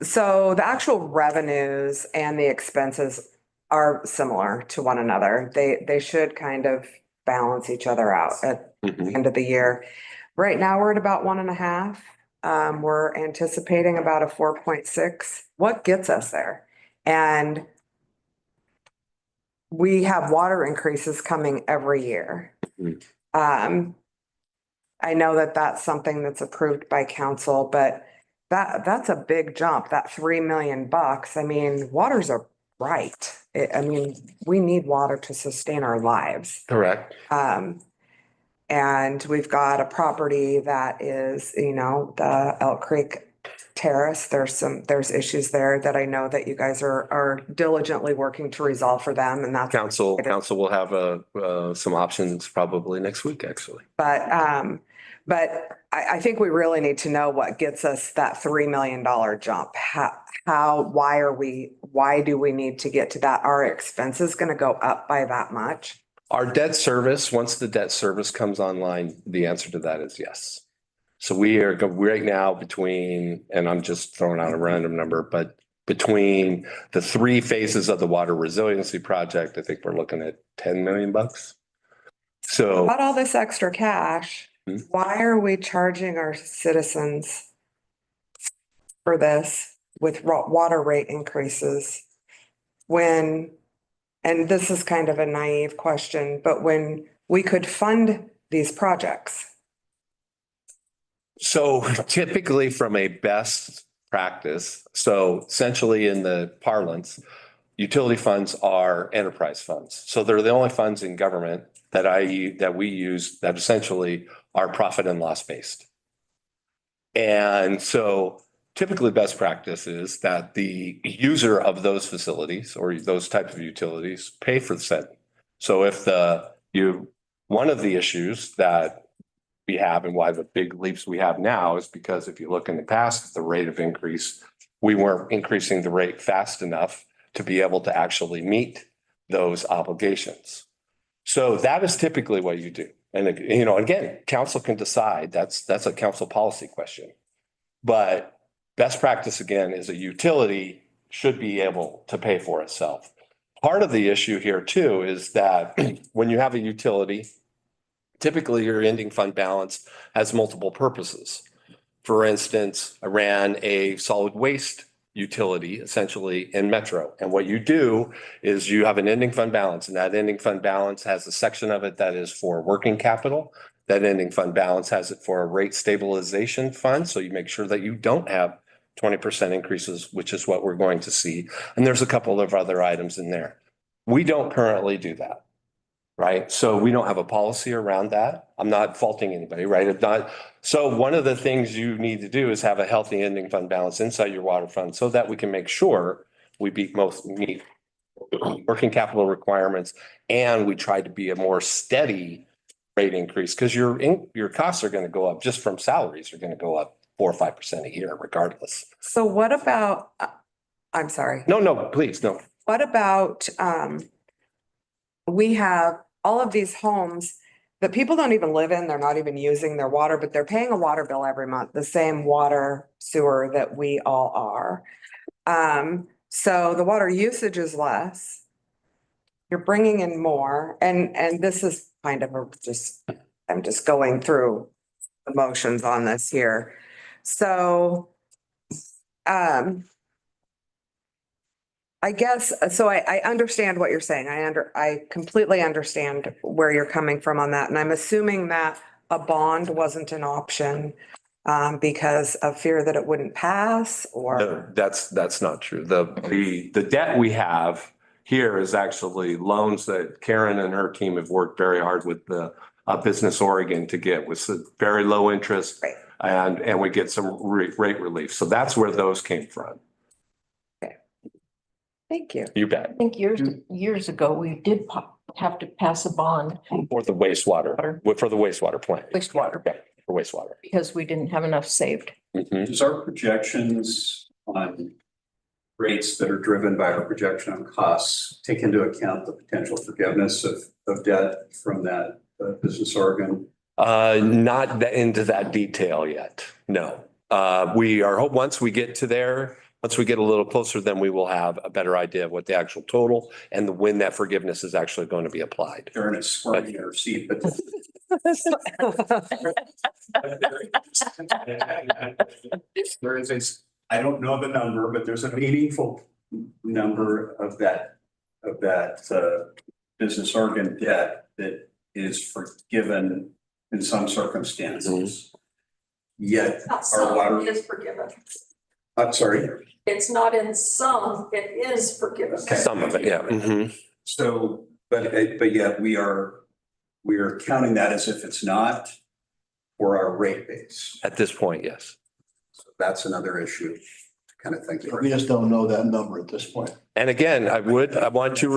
Speaker 5: So the actual revenues and the expenses are similar to one another. They should kind of balance each other out at the end of the year. Right now, we're at about 1.5. We're anticipating about a 4.6. What gets us there? And we have water increases coming every year. I know that that's something that's approved by council, but that's a big jump, that $3 million. I mean, water's a right. We need water to sustain our lives.
Speaker 8: Correct.
Speaker 5: And we've got a property that is, the Elk Creek Terrace. There's issues there that I know that you guys are diligently working to resolve for them, and that's
Speaker 8: Council will have some options probably next week, actually.
Speaker 5: But I think we really need to know what gets us that $3 million jump. Why do we need to get to that? Are expenses going to go up by that much?
Speaker 8: Our debt service, once the debt service comes online, the answer to that is yes. So we are right now between, and I'm just throwing out a random number, but between the 3 phases of the water resiliency project, I think we're looking at $10 million. So
Speaker 5: About all this extra cash,
Speaker 8: Hmm.
Speaker 5: why are we charging our citizens for this with water rate increases? When, and this is kind of a naive question, but when we could fund these projects?
Speaker 8: So typically from a best practice, so essentially in the parlance, utility funds are enterprise funds. So they're the only funds in government that we use that essentially are profit and loss based. And so typically best practice is that the user of those facilities or those types of utilities pay for the said. So if one of the issues that we have and why the big leaps we have now is because if you look in the past, the rate of increase, we weren't increasing the rate fast enough to be able to actually meet those obligations. So that is typically what you do. And, again, council can decide, that's a council policy question. But best practice, again, is a utility should be able to pay for itself. Part of the issue here too is that when you have a utility, typically your ending fund balance has multiple purposes. For instance, I ran a solid waste utility essentially in Metro. And what you do is you have an ending fund balance, and that ending fund balance has a section of it that is for working capital. That ending fund balance has it for a rate stabilization fund. So you make sure that you don't have 20% increases, which is what we're going to see. And there's a couple of other items in there. We don't currently do that. Right? So we don't have a policy around that. I'm not faulting anybody, right? If not, so one of the things you need to do is have a healthy ending fund balance inside your water fund so that we can make sure we meet working capital requirements, and we try to be a more steady rate increase because your costs are going to go up just from salaries are going to go up 4 or 5% a year regardless.
Speaker 5: So what about, I'm sorry.
Speaker 8: No, please, no.
Speaker 5: What about, we have all of these homes that people don't even live in, they're not even using their water, but they're paying a water bill every month, the same water sewer that we all are. So the water usage is less. You're bringing in more, and this is kind of I'm just going through the motions on this here. So, I guess, so I understand what you're saying. I completely understand where you're coming from on that. And I'm assuming that a bond wasn't an option because of fear that it wouldn't pass or.
Speaker 8: No, that's not true. The debt we have here is actually loans that Karen and her team have worked very hard with the Business Oregon to get with some very low interest.
Speaker 5: Right.
Speaker 8: And we get some rate relief. So that's where those came from.
Speaker 5: Thank you.
Speaker 8: You bet.
Speaker 7: I think years ago, we did have to pass a bond
Speaker 8: For the wastewater plant.
Speaker 7: wastewater
Speaker 8: Yeah, for wastewater.
Speaker 7: because we didn't have enough saved.
Speaker 8: Mhm.
Speaker 6: Does our projections on rates that are driven by our projection on costs take into account the potential forgiveness of debt from that Business Oregon?
Speaker 8: Not into that detail yet. No. We are, once we get a little closer, then we will have a better idea of what the actual total and when that forgiveness is actually going to be applied.
Speaker 6: Karen is squirming in her seat, but there is I don't know the number, but there's a meaningful number of that Business Oregon debt that is forgiven in some circumstances. Yet our water,
Speaker 7: is forgiven.
Speaker 6: I'm sorry.
Speaker 7: It's not in some, it is forgiven.
Speaker 8: Some of it, yeah. Mhm.
Speaker 6: So, but yet we are counting that as if it's not for our rate base.
Speaker 8: At this point, yes.
Speaker 6: So that's another issue to kind of think
Speaker 9: We
Speaker 6: through.
Speaker 9: just don't know that number at this point.
Speaker 8: And again, I want to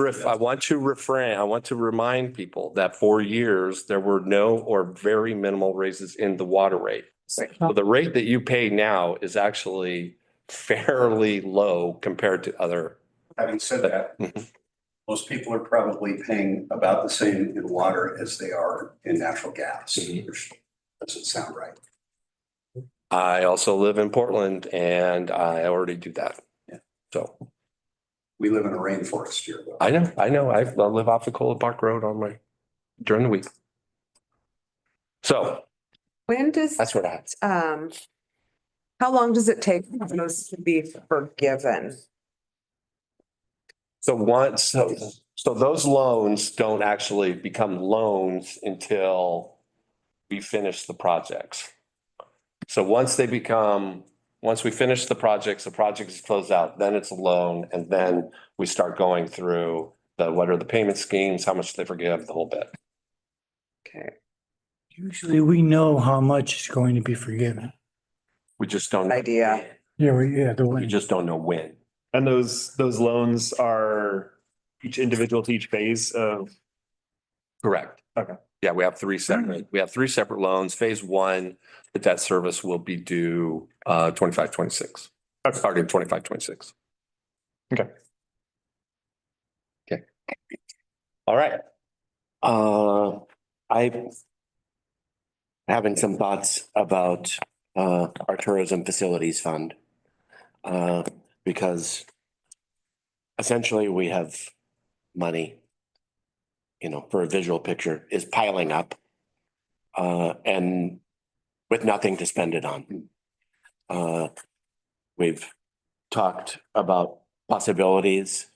Speaker 8: remind people that for years, there were no or very minimal raises in the water rate. So the rate that you pay now is actually fairly low compared to other.
Speaker 6: Having said that,
Speaker 8: Mhm.
Speaker 6: most people are probably paying about the same in water as they are in natural gas,
Speaker 8: Mhm.
Speaker 6: which doesn't sound right.
Speaker 8: I also live in Portland and I already do that.
Speaker 6: Yeah.
Speaker 8: So
Speaker 6: We live in a rainforest here, though.
Speaker 8: I know. I live off of Cola Park Road during the week. So
Speaker 5: When does,
Speaker 8: that's what I had.
Speaker 5: how long does it take for those to be forgiven?
Speaker 8: So so those loans don't actually become loans until we finish the projects. So once we finish the project is closed out, then it's a loan, and then we start going through what are the payment schemes, how much they forgive, the whole bit.
Speaker 5: Okay.
Speaker 3: Usually we know how much is going to be forgiven.
Speaker 8: We just don't.
Speaker 5: Idea.
Speaker 3: Yeah, the
Speaker 8: We
Speaker 3: one.
Speaker 8: just don't know when.
Speaker 2: And those loans are each individual to each phase of,
Speaker 8: Correct.
Speaker 2: Okay.
Speaker 8: Yeah, we have three separate loans. Phase one, the debt service will be due 25, 26. Starting 25, 26.
Speaker 2: Okay.
Speaker 8: Okay. All right.
Speaker 10: I having some thoughts about our tourism facilities fund. Because essentially we have money, for a visual picture is piling up. And with nothing to spend it on. We've talked about possibilities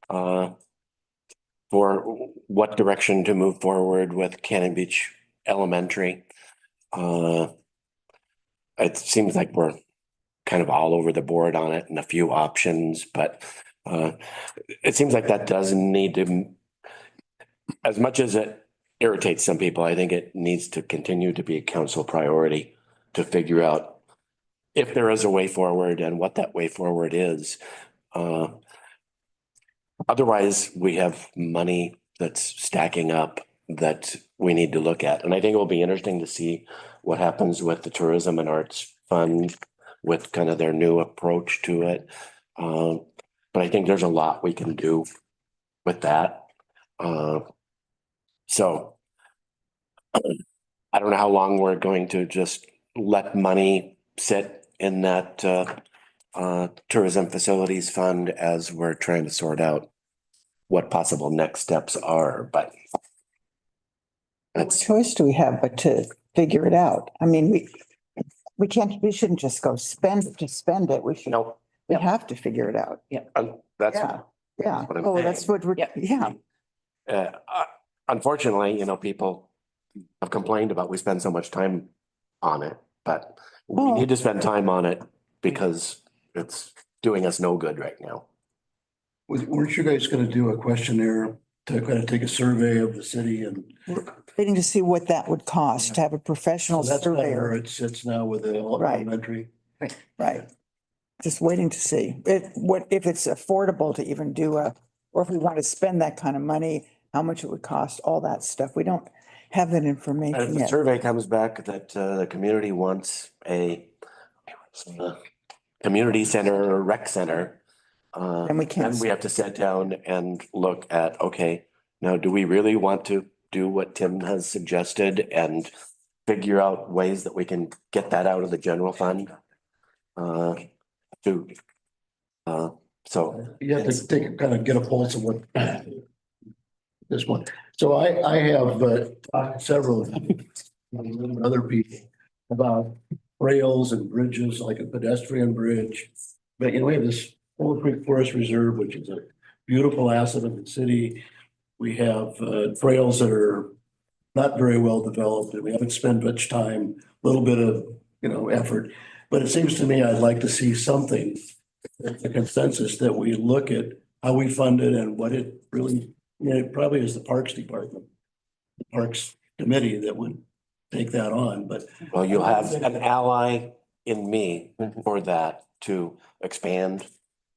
Speaker 10: for what direction to move forward with Cannon Beach Elementary. It seems like we're kind of all over the board on it and a few options, but it seems like that doesn't need to, as much as it irritates some people, I think it needs to continue to be a council priority to figure out if there is a way forward and what that way forward is. Otherwise, we have money that's stacking up that we need to look at. And I think it will be interesting to see what happens with the Tourism and Arts Fund with kind of their new approach to it. But I think there's a lot we can do with that. So I don't know how long we're going to just let money sit in that tourism facilities fund as we're trying to sort out what possible next steps are, but
Speaker 4: What
Speaker 10: that's,
Speaker 4: choice do we have but to figure it out? I mean, we shouldn't just go spend it to spend it. We have to figure it out.
Speaker 10: that's.
Speaker 4: Yeah, yeah.
Speaker 10: what I'm
Speaker 4: Oh,
Speaker 10: saying.
Speaker 4: that's what we're, yeah.
Speaker 10: Unfortunately, people have complained about we spend so much time on it, but we
Speaker 4: Oh.
Speaker 10: need to spend time on it because it's doing us no good right now.
Speaker 9: Weren't you guys gonna do a questionnaire to kind of take a survey of the city and?
Speaker 4: Waiting to see what that would cost to have a professional
Speaker 9: That's kind of where
Speaker 4: surveyor.
Speaker 9: it sits now with the
Speaker 4: Right.
Speaker 9: elementary.
Speaker 4: Right. Just waiting to see if it's affordable to even do or if we want to spend that kind of money, how much it would cost, all that stuff. We don't have that
Speaker 10: And if
Speaker 4: information
Speaker 10: the
Speaker 4: yet.
Speaker 10: survey comes back that the community wants a community center or rec center,
Speaker 4: Then we can't.
Speaker 10: then we have to sit down and look at, okay, now do we really want to do what Tim has suggested and figure out ways that we can get that out of the general fund? So.
Speaker 9: You have to kind of get a pulse of what this one. So I have talked to several other people about trails and bridges, like a pedestrian bridge. But we have this Old Creek Forest Reserve, which is a beautiful asset of the city. We have trails that are not very well developed and we haven't spent much time, a little bit of, effort. But it seems to me I'd like to see something, a consensus that we look at how we fund it and what it really, it probably is the Parks Department, the Parks Committee that would take that on, but.
Speaker 10: Well, you'll have an ally in me for that to expand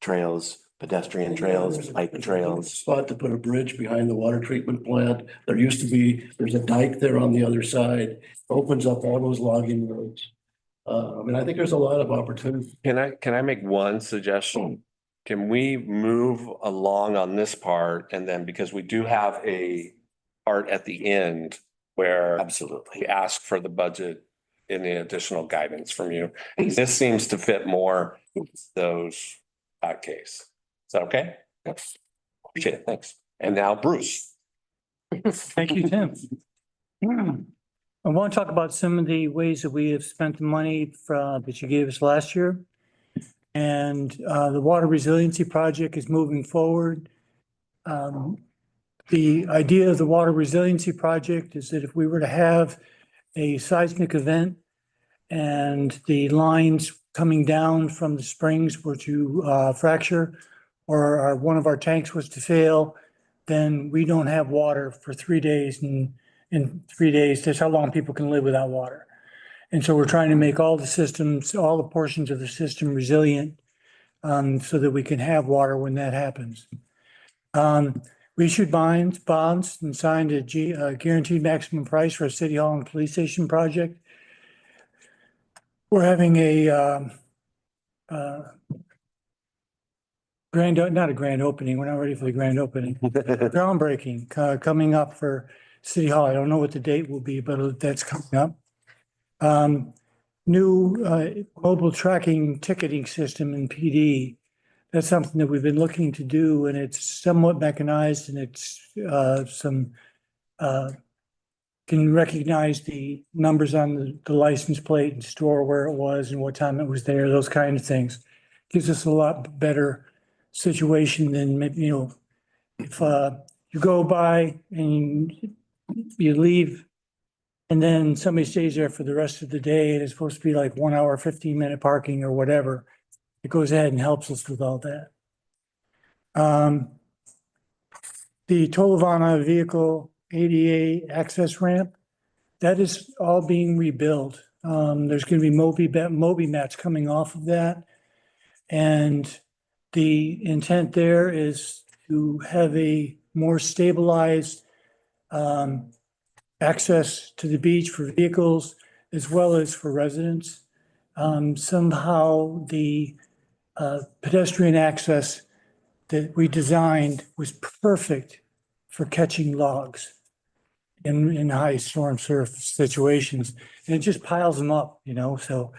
Speaker 10: trails, pedestrian trails, bike trails.
Speaker 9: Spot to put a bridge behind the water treatment plant. There's a dike there on the other side, opens up all those logging roads. I think there's a lot of opportunity.
Speaker 8: Can I make one suggestion? Can we move along on this part and then because we do have a part at the end where we
Speaker 10: Absolutely.
Speaker 8: ask for the budget and the additional guidance from you. This seems to fit more those case. Is that okay? Appreciate it. Thanks. And now Bruce.
Speaker 3: Thank you, Tim. I want to talk about some of the ways that we have spent the money that you gave us last year. And the water resiliency project is moving forward. The idea of the water resiliency project is that if we were to have a seismic event and the lines coming down from the springs were to fracture, or one of our tanks was to fail, then we don't have water for 3 days, and in 3 days, that's how long people can live without water. And so we're trying to make all the systems, all the portions of the system resilient, so that we can have water when that happens. We issued bonds and signed a guaranteed maximum price for a city hall and police station project. We're having a not a grand opening. We're not ready for the grand opening. Groundbreaking coming up for City Hall. I don't know what the date will be, but that's coming up. New mobile tracking ticketing system in PD. That's something that we've been looking to do, and it's somewhat mechanized, and it's can recognize the numbers on the license plate and store where it was and what time it was there, those kind of things. Gives us a lot better situation than maybe, if you go by and you leave and then somebody stays there for the rest of the day and it's supposed to be like 1 hour, 15-minute parking or whatever. It goes ahead and helps us with all that. The Tolovana vehicle ADA access ramp, that is all being rebuilt. There's going to be Moby mats coming off of that. And the intent there is to have a more stabilized access to the beach for vehicles as well as for residents. Somehow the pedestrian access that we designed was perfect for catching logs in high storm surf situations. And it just piles them up, so,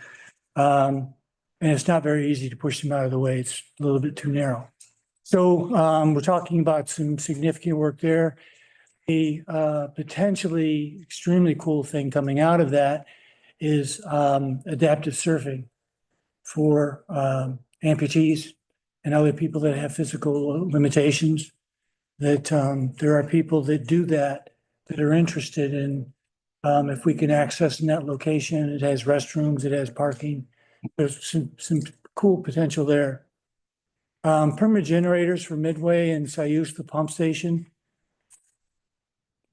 Speaker 3: and it's not very easy to push them out of the way. It's a little bit too narrow. So we're talking about some significant work there. A potentially extremely cool thing coming out of that is adaptive surfing for amputees and other people that have physical limitations. That there are people that do that are interested in, if we can access in that location. It has restrooms, it has parking. There's some cool potential there. Permanent generators for Midway and Sayus, the pump station.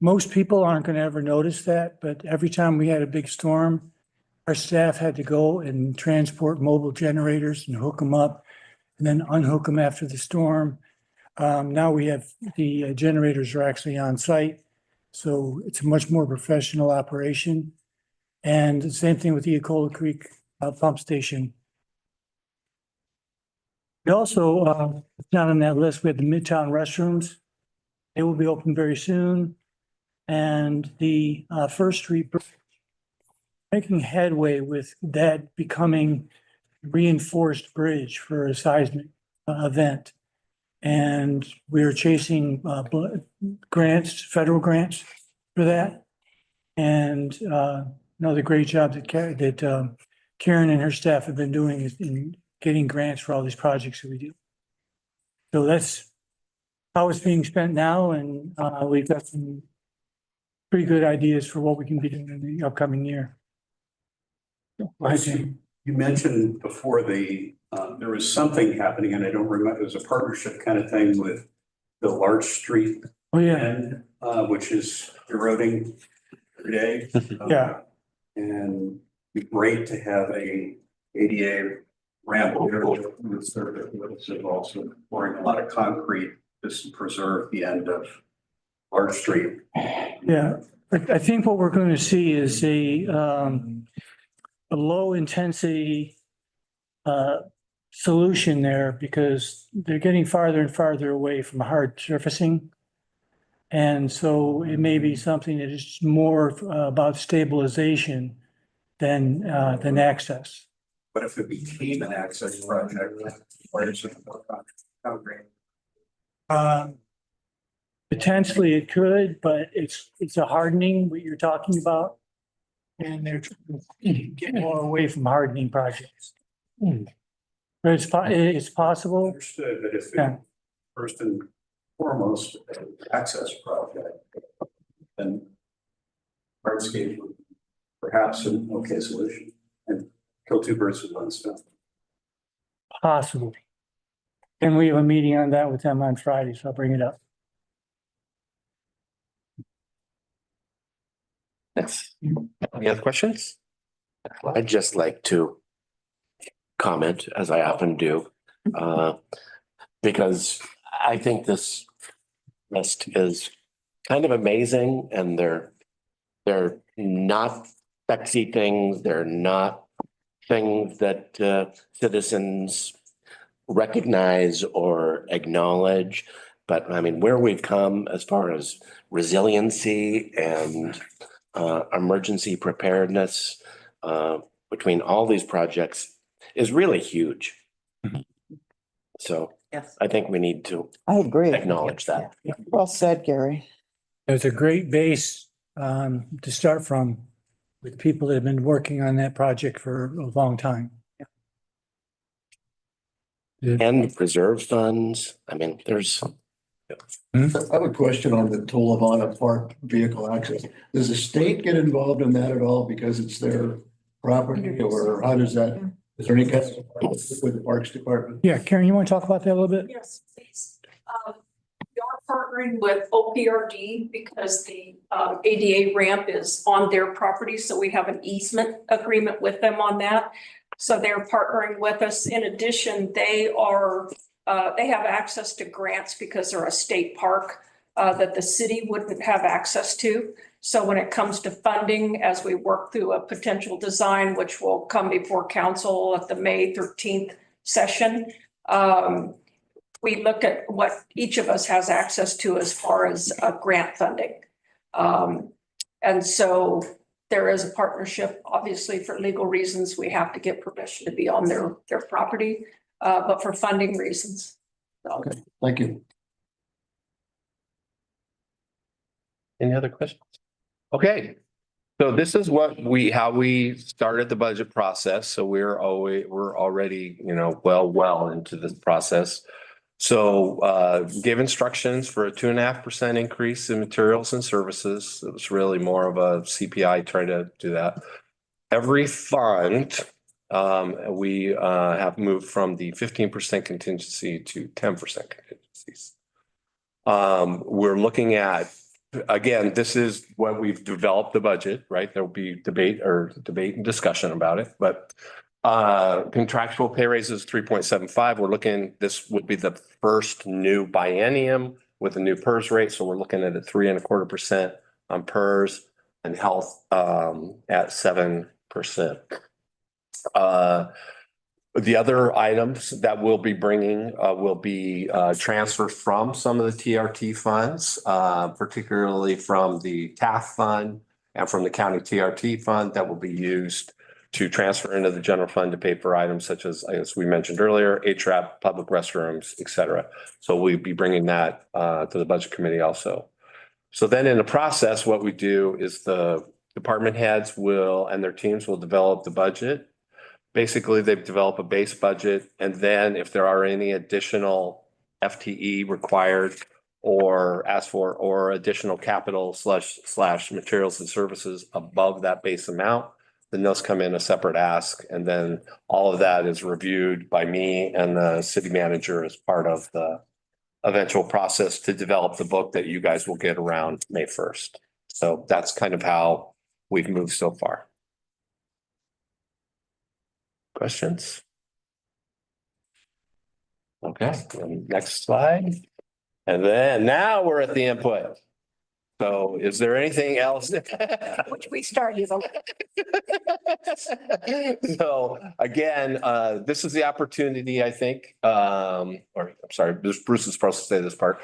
Speaker 3: Most people aren't going to ever notice that, but every time we had a big storm, our staff had to go and transport mobile generators and hook them up and then unhook them after the storm. Now we have the generators are actually on site, so it's a much more professional operation. And the same thing with the Ecola Creek pump station. We also, not on that list, we have the Midtown restrooms. They will be open very soon. And the First Street Bridge, making headway with that becoming reinforced bridge for a seismic event. And we're chasing grants, federal grants for that. And another great job that Karen and her staff have been doing is in getting grants for all these projects that we do. So that's how it's being spent now. And we've got some pretty good ideas for what we can be doing in the upcoming year. Go ahead, Jane.
Speaker 6: You mentioned before there was something happening, and I don't remember, it was a partnership kind of thing with the Larch Street
Speaker 3: Oh, yeah.
Speaker 6: end, which is eroding every day.
Speaker 3: Yeah.
Speaker 6: And it'd be great to have a ADA ramp there with surface, but also pouring a lot of concrete just to preserve the end of Larch Street.
Speaker 3: Yeah, I think what we're going to see is a low intensity solution there, because they're getting farther and farther away from hard surfacing. And so it may be something that is more about stabilization than access.
Speaker 6: But if it became an access project, where is it? Concrete.
Speaker 3: Potentially it could, but it's a hardening what you're talking about. and they're trying to get more away from hardening projects. But it's possible.
Speaker 6: Understood, but if
Speaker 3: Yeah.
Speaker 6: first and foremost, access project, then hardscape would perhaps an okay solution and kill two birds with one stone.
Speaker 3: Possible. And we have a meeting on that with them on Friday, so I'll bring it up.
Speaker 8: Yes. Any other questions?
Speaker 10: I'd just like to comment, as I often do, because I think this list is kind of amazing, and they're not sexy things. They're not things that citizens recognize or acknowledge. But I mean, where we've come as far as resiliency and emergency preparedness between all these projects is really huge. So
Speaker 1: Yes.
Speaker 10: I think we need to
Speaker 4: I agree.
Speaker 10: acknowledge that.
Speaker 4: Well said, Gary.
Speaker 3: It's a great base to start from with people that have been working on that project for a long time.
Speaker 10: And preserve funds. I mean, there's,
Speaker 9: I have a question on the Tolavana Park vehicle access. Does the state get involved in that at all because it's their property, or how does that, is there any kind of with the Parks Department?
Speaker 3: Yeah, Karen, you want to talk about that a little bit?
Speaker 11: Yes, please. We are partnering with OPRD because the ADA ramp is on their property, so we have an easement agreement with them on that. So they're partnering with us. In addition, they have access to grants because they're a state park that the city wouldn't have access to. So when it comes to funding, as we work through a potential design, which will come before council at the May 13th session, we look at what each of us has access to as far as grant funding. And so there is a partnership. Obviously, for legal reasons, we have to get permission to be on their property, but for funding reasons. So.
Speaker 9: Okay, thank you.
Speaker 8: Any other questions? Okay, so this is how we started the budget process. So we're already, well into this process. So gave instructions for a 2.5% increase in materials and services. It was really more of a CPI trying to do that. Every fund, we have moved from the 15% contingency to 10% contingencies. We're looking at, again, this is what we've developed the budget, right? There'll be debate and discussion about it, but contractual pay raises 3.75. We're looking, this would be the first new biennium with a new PERS rate. So we're looking at a 3.25% on PERS, and health at 7%. The other items that we'll be bringing will be transferred from some of the TRT funds, particularly from the TAF fund and from the county TRT fund that will be used to transfer into the general fund to pay for items such as we mentioned earlier, HRAP, public restrooms, et cetera. So we'll be bringing that to the budget committee also. So then in the process, what we do is the department heads and their teams will develop the budget. Basically, they develop a base budget, and then if there are any additional FTE required or asked for, or additional capital slash materials and services above that base amount, then those come in a separate ask. And then all of that is reviewed by me and the city manager as part of the eventual process to develop the book that you guys will get around May 1st. So that's kind of how we've moved so far. Questions? Okay, next slide. And then now we're at the input. So is there anything else?
Speaker 7: Which we started.
Speaker 8: So again, this is the opportunity, I think, or I'm sorry, Bruce is supposed to say this part.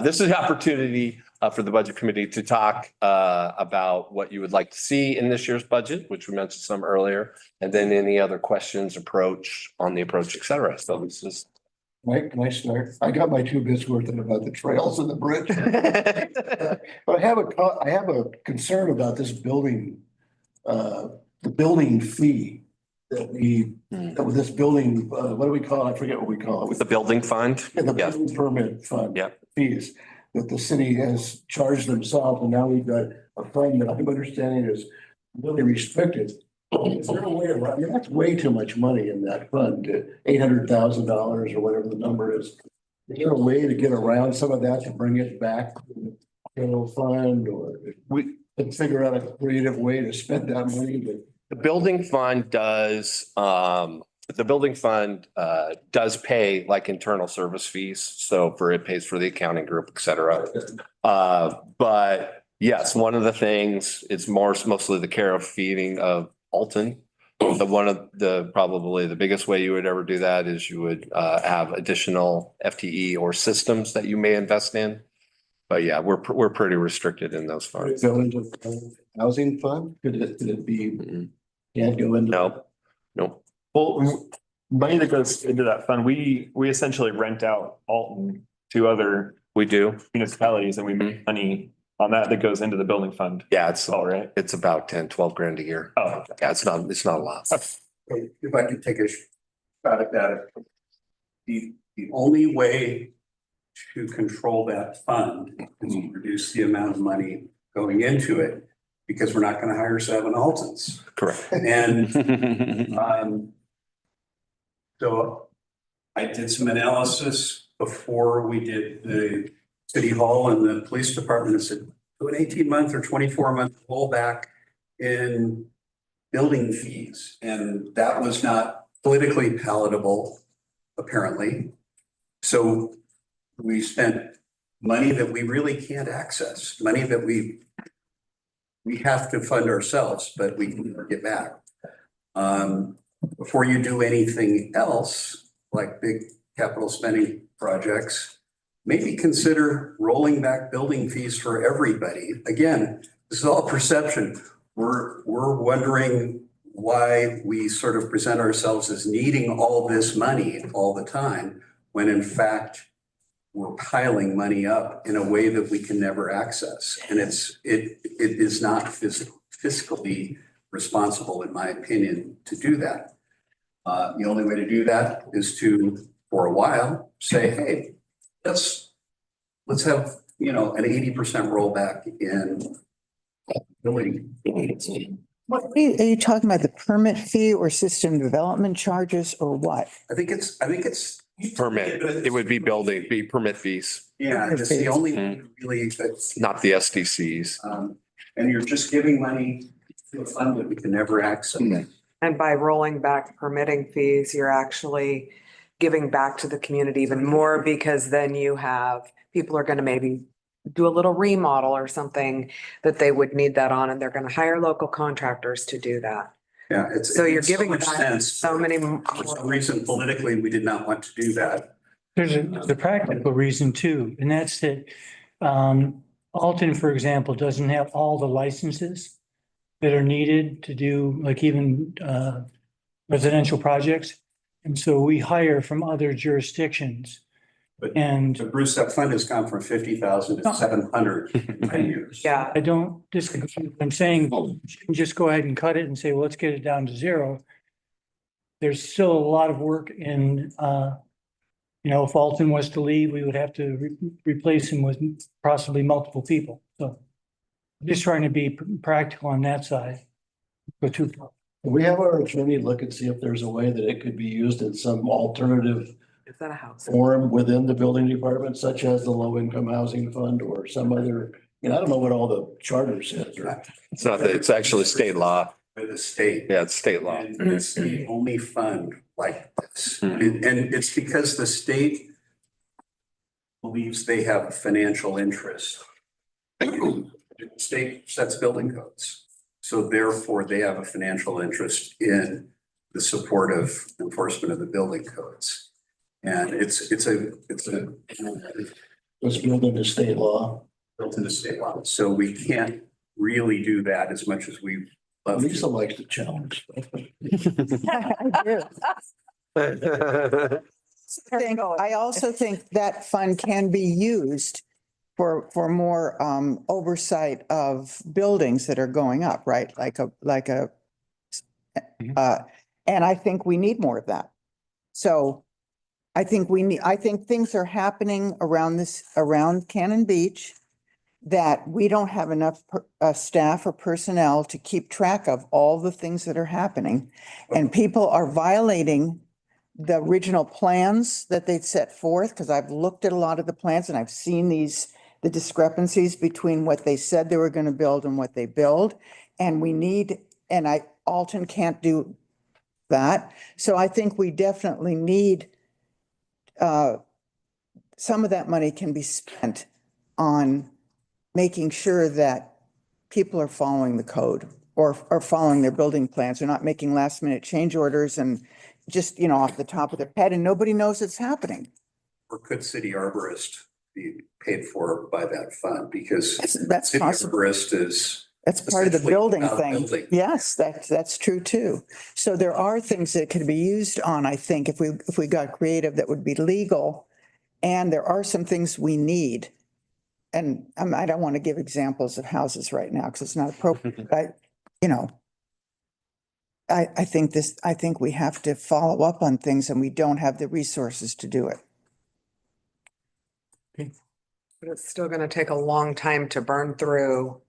Speaker 8: This is the opportunity for the budget committee to talk about what you would like to see in this year's budget, which we mentioned some earlier, and then any other questions, approach, et cetera. So this is.
Speaker 9: Mike, can I start? I got my 2 bits worth in about the trails and the bridge. But I have a concern about this building the building fee that that with this building, what do we call it? I forget what we call it.
Speaker 8: The building fund?
Speaker 9: Yeah, the
Speaker 8: Yeah.
Speaker 9: building permit fund.
Speaker 8: Yeah.
Speaker 9: Fees that the city has charged themselves, and now we've got a fund that I'm understanding is really restricted. Is there a way around, I mean, that's way too much money in that fund, $800,000 or whatever the number is. Is there a way to get around some of that to bring it back to the general fund, or we can figure out a creative way to spend that money?
Speaker 8: The building fund does pay like internal service fees. So it pays for the accounting group, et cetera. But yes, one of the things, it's mostly the care of feeding of Alton. Probably the biggest way you would ever do that is you would have additional FTE or systems that you may invest in. But yeah, we're pretty restricted in those
Speaker 9: Could it
Speaker 8: funds.
Speaker 9: go into the housing fund? Could it be,
Speaker 8: Mm-mm.
Speaker 9: can't go into?
Speaker 8: No.
Speaker 2: Well, money that goes into that fund, we essentially rent out Alton to other
Speaker 8: We do.
Speaker 2: municipalities and we make money on that goes into the building fund.
Speaker 8: Yeah, it's
Speaker 2: All right.
Speaker 8: it's about 10, 12 grand a year.
Speaker 2: Oh, okay.
Speaker 8: Yeah, it's not a lot.
Speaker 6: If I could take a shot at that. The only way to control that fund is to reduce the amount of money going into it, because we're not gonna hire 7 Altons.
Speaker 8: Correct.
Speaker 6: And so I did some analysis before we did the city hall and the police department. I said, do an 18-month or 24-month rollback in building fees. And that was not politically palatable, apparently. So we spent money that we really can't access, money that we have to fund ourselves, but we can never get back. Before you do anything else, like big capital spending projects, maybe consider rolling back building fees for everybody. Again, this is all perception. We're wondering why we sort of present ourselves as needing all this money all the time, when in fact, we're piling money up in a way that we can never access. And it is not fiscally responsible, in my opinion, to do that. The only way to do that is to, for a while, say, hey, let's have, an 80% rollback in building.
Speaker 4: What are you talking about, the permit fee or system development charges or what?
Speaker 6: I think it's.
Speaker 8: Permit, it would be permit fees,
Speaker 6: Yeah, it's the only really,
Speaker 8: not the SDCs.
Speaker 6: and you're just giving money to a fund that we can never access.
Speaker 5: And by rolling back permitting fees, you're actually giving back to the community even more, because then people are gonna maybe do a little remodel or something that they would need that on, and they're gonna hire local contractors to do that.
Speaker 6: Yeah,
Speaker 5: So you're giving
Speaker 6: much
Speaker 5: back
Speaker 6: sense.
Speaker 5: so many.
Speaker 6: For some reason politically, we did not want to do that.
Speaker 3: There's a practical reason too, and that's that Alton, for example, doesn't have all the licenses that are needed to do like even residential projects. And so we hire from other jurisdictions.
Speaker 6: But-
Speaker 3: And
Speaker 6: So Bruce, that fund has gone from 50,000 to 700 in 10 years.
Speaker 5: Yeah,
Speaker 3: I don't disagree. I'm saying you shouldn't just go ahead and cut it and say, well, let's get it down to zero. There's still a lot of work in, if Alton was to leave, we would have to replace him with possibly multiple people. So I'm just trying to be practical on that side. Go too far.
Speaker 9: Can we have our attorney look and see if there's a way that it could be used in some alternative
Speaker 5: is that a house?
Speaker 9: form within the building department, such as the low income housing fund or some other, I don't know what all the charter says or.
Speaker 8: It's actually state law.
Speaker 6: With the state.
Speaker 8: Yeah, it's state law.
Speaker 6: And it's the only fund like this.
Speaker 8: Mhm.
Speaker 6: And it's because the state believes they have a financial interest. The state sets building codes. So therefore, they have a financial interest in the support of enforcement of the building codes. And it's
Speaker 9: built into state law.
Speaker 6: built into state law. So we can't really do that as much as we love
Speaker 9: Lisa
Speaker 6: to.
Speaker 9: likes to challenge.
Speaker 4: I also think that fund can be used for more oversight of buildings that are going up, right? And I think we need more of that. So I think I think things are happening around Cannon Beach that we don't have enough staff or personnel to keep track of all the things that are happening. And people are violating the original plans that they'd set forth, because I've looked at a lot of the plans and I've seen the discrepancies between what they said they were going to build and what they build. And Alton can't do that. So I think we definitely need, some of that money can be spent on making sure that people are following the code or following their building plans. They're not making last minute change orders and just, off the top of their head, and nobody knows it's happening.
Speaker 6: Or could city arborist be paid for by that fund? Because
Speaker 4: That's
Speaker 6: city
Speaker 4: possible.
Speaker 6: arborist is.
Speaker 4: That's part of the
Speaker 6: essentially
Speaker 4: building
Speaker 6: about
Speaker 4: thing.
Speaker 6: building.
Speaker 4: Yes, that's true too. So there are things that could be used on, I think, if we got creative, that would be legal. And there are some things we need. And I don't want to give examples of houses right now because it's not appropriate. I think we have to follow up on things and we don't have the resources to do it.
Speaker 5: But it's still gonna take a long time to burn through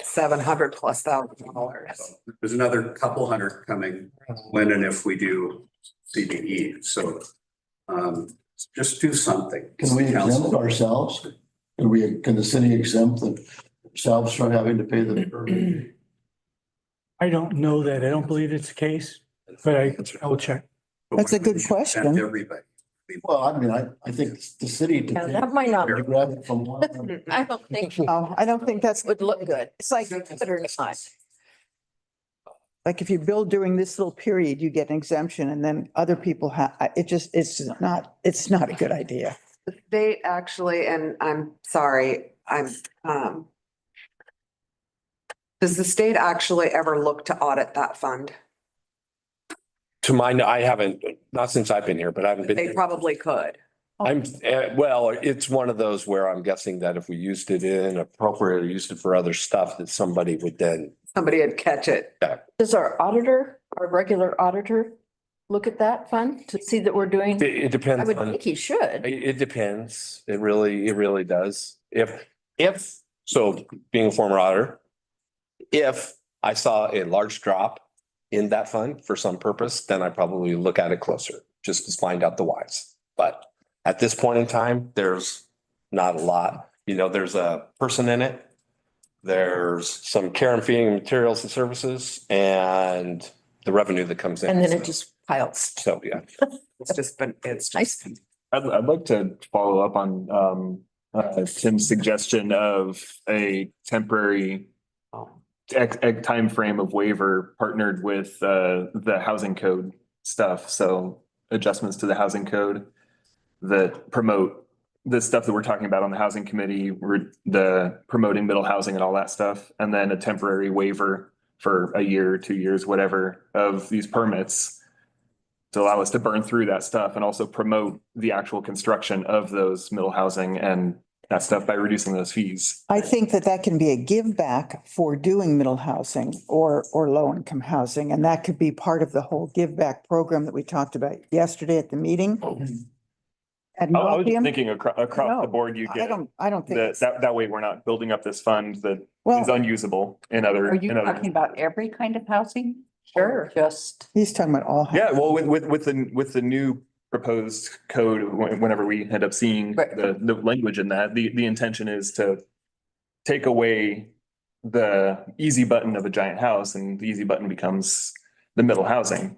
Speaker 5: $700,000+.
Speaker 6: There's another couple hundred coming when and if we do CBE. So just do something.
Speaker 9: Can we exempt
Speaker 6: Council.
Speaker 9: ourselves? Can the city exempt themselves from having to pay the permit?
Speaker 3: I don't know that. I don't believe it's the case, but I will check.
Speaker 4: That's a good
Speaker 6: Exempt
Speaker 4: question.
Speaker 6: Everybody.
Speaker 9: Well, I mean, I think the city.
Speaker 7: Yeah, that might not,
Speaker 9: to grab it from one.
Speaker 7: I don't think
Speaker 4: Oh, I don't think that's
Speaker 7: would look good.
Speaker 4: It's like,
Speaker 7: Put her aside.
Speaker 4: if you build during this little period, you get an exemption and then other people have, it's not a good idea.
Speaker 5: The state actually, and I'm sorry, does the state actually ever look to audit that fund?
Speaker 8: To mind, I haven't, not since I've been here, but I haven't been.
Speaker 5: They probably could.
Speaker 8: Well, it's one of those where I'm guessing that if we used it inappropriate or used it for other stuff, that somebody would then.
Speaker 5: Somebody would catch it.
Speaker 7: Does our regular auditor look at that fund to see that we're doing?
Speaker 8: It
Speaker 7: I
Speaker 8: depends
Speaker 7: would
Speaker 8: on,
Speaker 7: think he should.
Speaker 8: it depends. It really does. So being a former auditor, if I saw a large drop in that fund for some purpose, then I probably look at it closer, just to find out the whys. But at this point in time, there's not a lot, there's a person in it. There's some care and feeding materials and services and the revenue that comes in.
Speaker 7: And then it just piles.
Speaker 8: So, yeah.
Speaker 5: It's
Speaker 7: Nice.
Speaker 2: I'd like to follow up on Tim's suggestion of a temporary time frame of waiver partnered with the housing code stuff. So adjustments to the housing code that promote the stuff that we're talking about on the housing committee, the promoting middle housing and all that stuff. And then a temporary waiver for a year, 2 years, whatever, of these permits to allow us to burn through that stuff and also promote the actual construction of those middle housing and that stuff by reducing those fees.
Speaker 4: I think that can be a give back for doing middle housing or low income housing. And that could be part of the whole give back program that we talked about yesterday at the meeting. Ad
Speaker 2: I was
Speaker 4: nauseam.
Speaker 2: thinking across the board, you get
Speaker 4: I don't think,
Speaker 2: that way we're not building up this fund that is
Speaker 4: well,
Speaker 2: unusable in other.
Speaker 1: Are you talking about every kind of housing?
Speaker 7: Sure. Just,
Speaker 4: he's talking about all.
Speaker 2: Yeah, well, with the new proposed code, whenever we end up seeing
Speaker 1: Right.
Speaker 2: the language in that, the intention is to take away the easy button of a giant house and the easy button becomes the middle housing.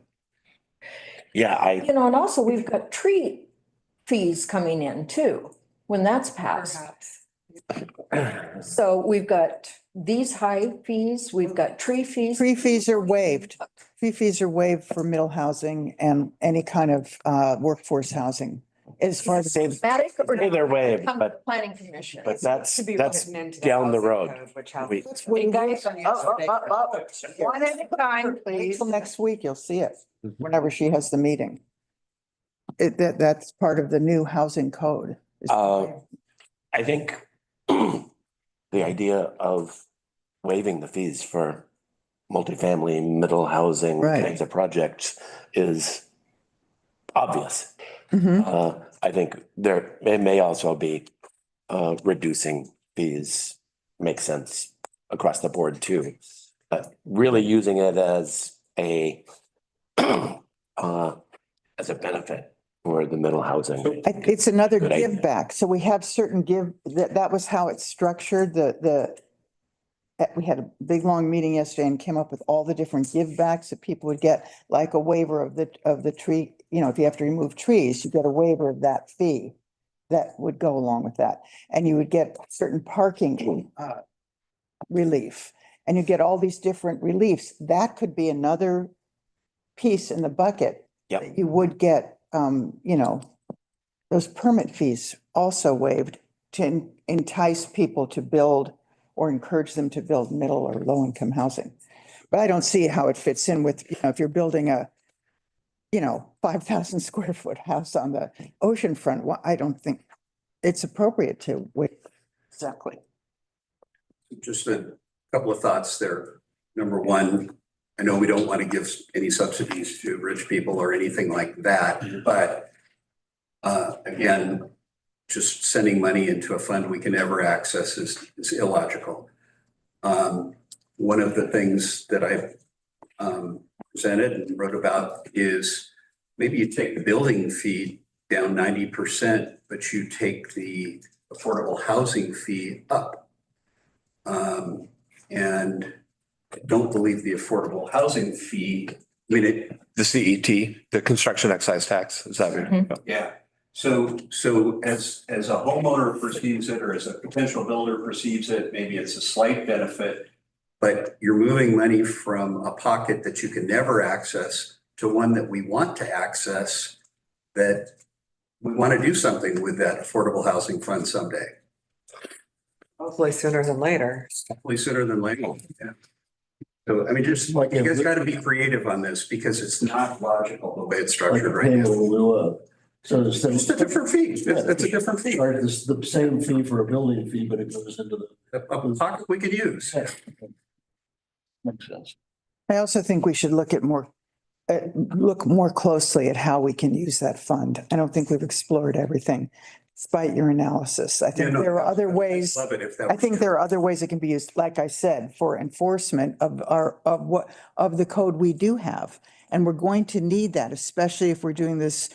Speaker 10: Yeah,
Speaker 7: and also we've got tree fees coming in too, when that's passed.
Speaker 5: perhaps.
Speaker 7: So we've got these high fees, we've got tree fees.
Speaker 4: Free fees are waived. Free fees are waived for middle housing and any kind of workforce housing. As far as they've,
Speaker 7: Matic or
Speaker 10: Either way,
Speaker 7: come to
Speaker 10: but-
Speaker 7: Planning Commission.
Speaker 10: that's,
Speaker 5: To be
Speaker 10: that's
Speaker 5: written into
Speaker 10: down the
Speaker 5: housing
Speaker 10: road.
Speaker 5: code, which has-
Speaker 10: We-
Speaker 7: Hey, guys,
Speaker 1: One at a time,
Speaker 4: wait
Speaker 1: please.
Speaker 4: till next week, you'll see it, whenever she has the meeting. That's part of the new housing code.
Speaker 10: I think the idea of waiving the fees for multifamily, middle housing
Speaker 4: Right.
Speaker 10: kinds of projects is obvious.
Speaker 4: Mhm.
Speaker 10: I think it may also be reducing fees makes sense across the board too. But really using it as a benefit for the middle housing.
Speaker 4: It's another
Speaker 10: Good idea.
Speaker 4: give back. So we have certain that was how it's structured, we had a big, long meeting yesterday and came up with all the different give backs that people would get, like a waiver of the tree, if you have to remove trees, you get a waiver of that fee. That would go along with that. And you would get certain parking relief, and you get all these different reliefs. That could be another piece in the bucket.
Speaker 10: Yep.
Speaker 4: that You would get, those permit fees also waived to entice people to build or encourage them to build middle or low income housing. But I don't see how it fits in with, if you're building a 5,000 square foot house on the ocean front, I don't think it's appropriate to waive. Exactly.
Speaker 6: Just a couple of thoughts there. Number one, I know we don't want to give any subsidies to rich people or anything like that, but again, just sending money into a fund we can never access is illogical. One of the things that I've presented and wrote about is maybe you take the building fee down 90%, but you take the affordable housing fee up. And I don't believe the affordable housing fee,
Speaker 8: The CET, the construction excise tax, is that?
Speaker 6: yeah. So as a homeowner perceives it, or as a potential builder perceives it, maybe it's a slight benefit. But you're moving money from a pocket that you can never access to one that we want to access, that we want to do something with that affordable housing fund someday.
Speaker 5: Hopefully sooner than later.
Speaker 6: Hopefully sooner than later. Yeah. So, I mean, just like, you guys got to be creative on this because it's not logical the way it's
Speaker 9: Like a
Speaker 6: structured right
Speaker 9: payment
Speaker 6: now.
Speaker 9: in lieu of. So it's
Speaker 6: It's a different fee. It's a different fee.
Speaker 9: Or it's the same fee for a building fee, but it goes into the.
Speaker 6: A pocket we could use.
Speaker 9: Yeah. Makes sense.
Speaker 4: I also think we should look more closely at how we can use that fund. I don't think we've explored everything, despite your analysis. I
Speaker 6: Yeah,
Speaker 4: think
Speaker 6: no,
Speaker 4: there are other
Speaker 6: I'd
Speaker 4: ways.
Speaker 6: love it if that
Speaker 4: I
Speaker 6: was
Speaker 4: think
Speaker 6: true.
Speaker 4: there are other ways it can be used, like I said, for enforcement of the code we do have. And we're going to need that, especially if we're doing this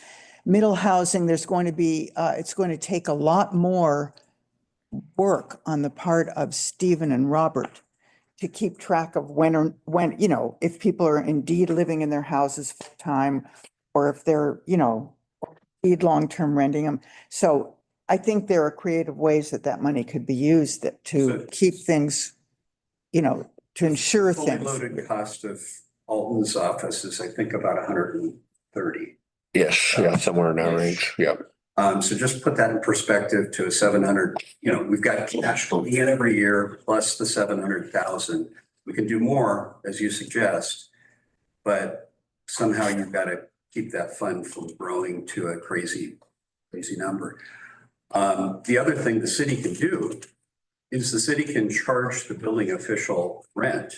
Speaker 4: middle housing. There's going to be, it's going to take a lot more work on the part of Stephen and Robert to keep track of when, if people are indeed living in their houses full time, or if they're, indeed long-term renting them. So I think there are creative ways that money could be used to keep things, to ensure
Speaker 6: Fully
Speaker 4: things.
Speaker 6: loaded cost of Alton's office is, I think, about 130.
Speaker 8: Yes, yeah, somewhere in that range, yeah.
Speaker 6: So just put that in perspective to a 700, we've got cash coming in every year plus the 700,000. We can do more, as you suggest, but somehow you've got to keep that fund from growing to a crazy number. The other thing the city can do is the city can charge the building official rent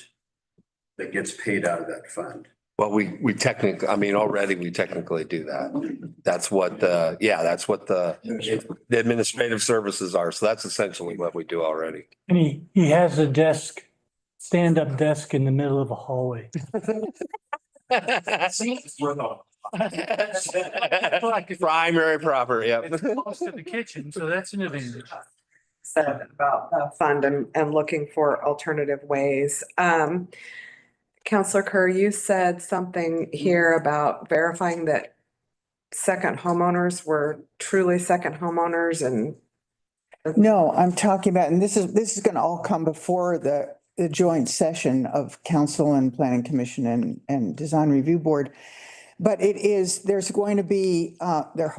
Speaker 6: that gets paid out of that fund.
Speaker 8: Well, we technically, already we technically do that. That's what the administrative services are. So that's essentially what we do already.
Speaker 3: And he has a desk, stand-up desk in the middle of a hallway.
Speaker 8: Primary proper, yeah.
Speaker 3: It's close to the kitchen, so that's an advantage.
Speaker 5: Said about the fund and looking for alternative ways. Counselor Kerr, you said something here about verifying that second homeowners were truly second homeowners and.
Speaker 4: No, I'm talking about, and this is going to all come before the joint session of council and planning commission and design review board. But there's going to be,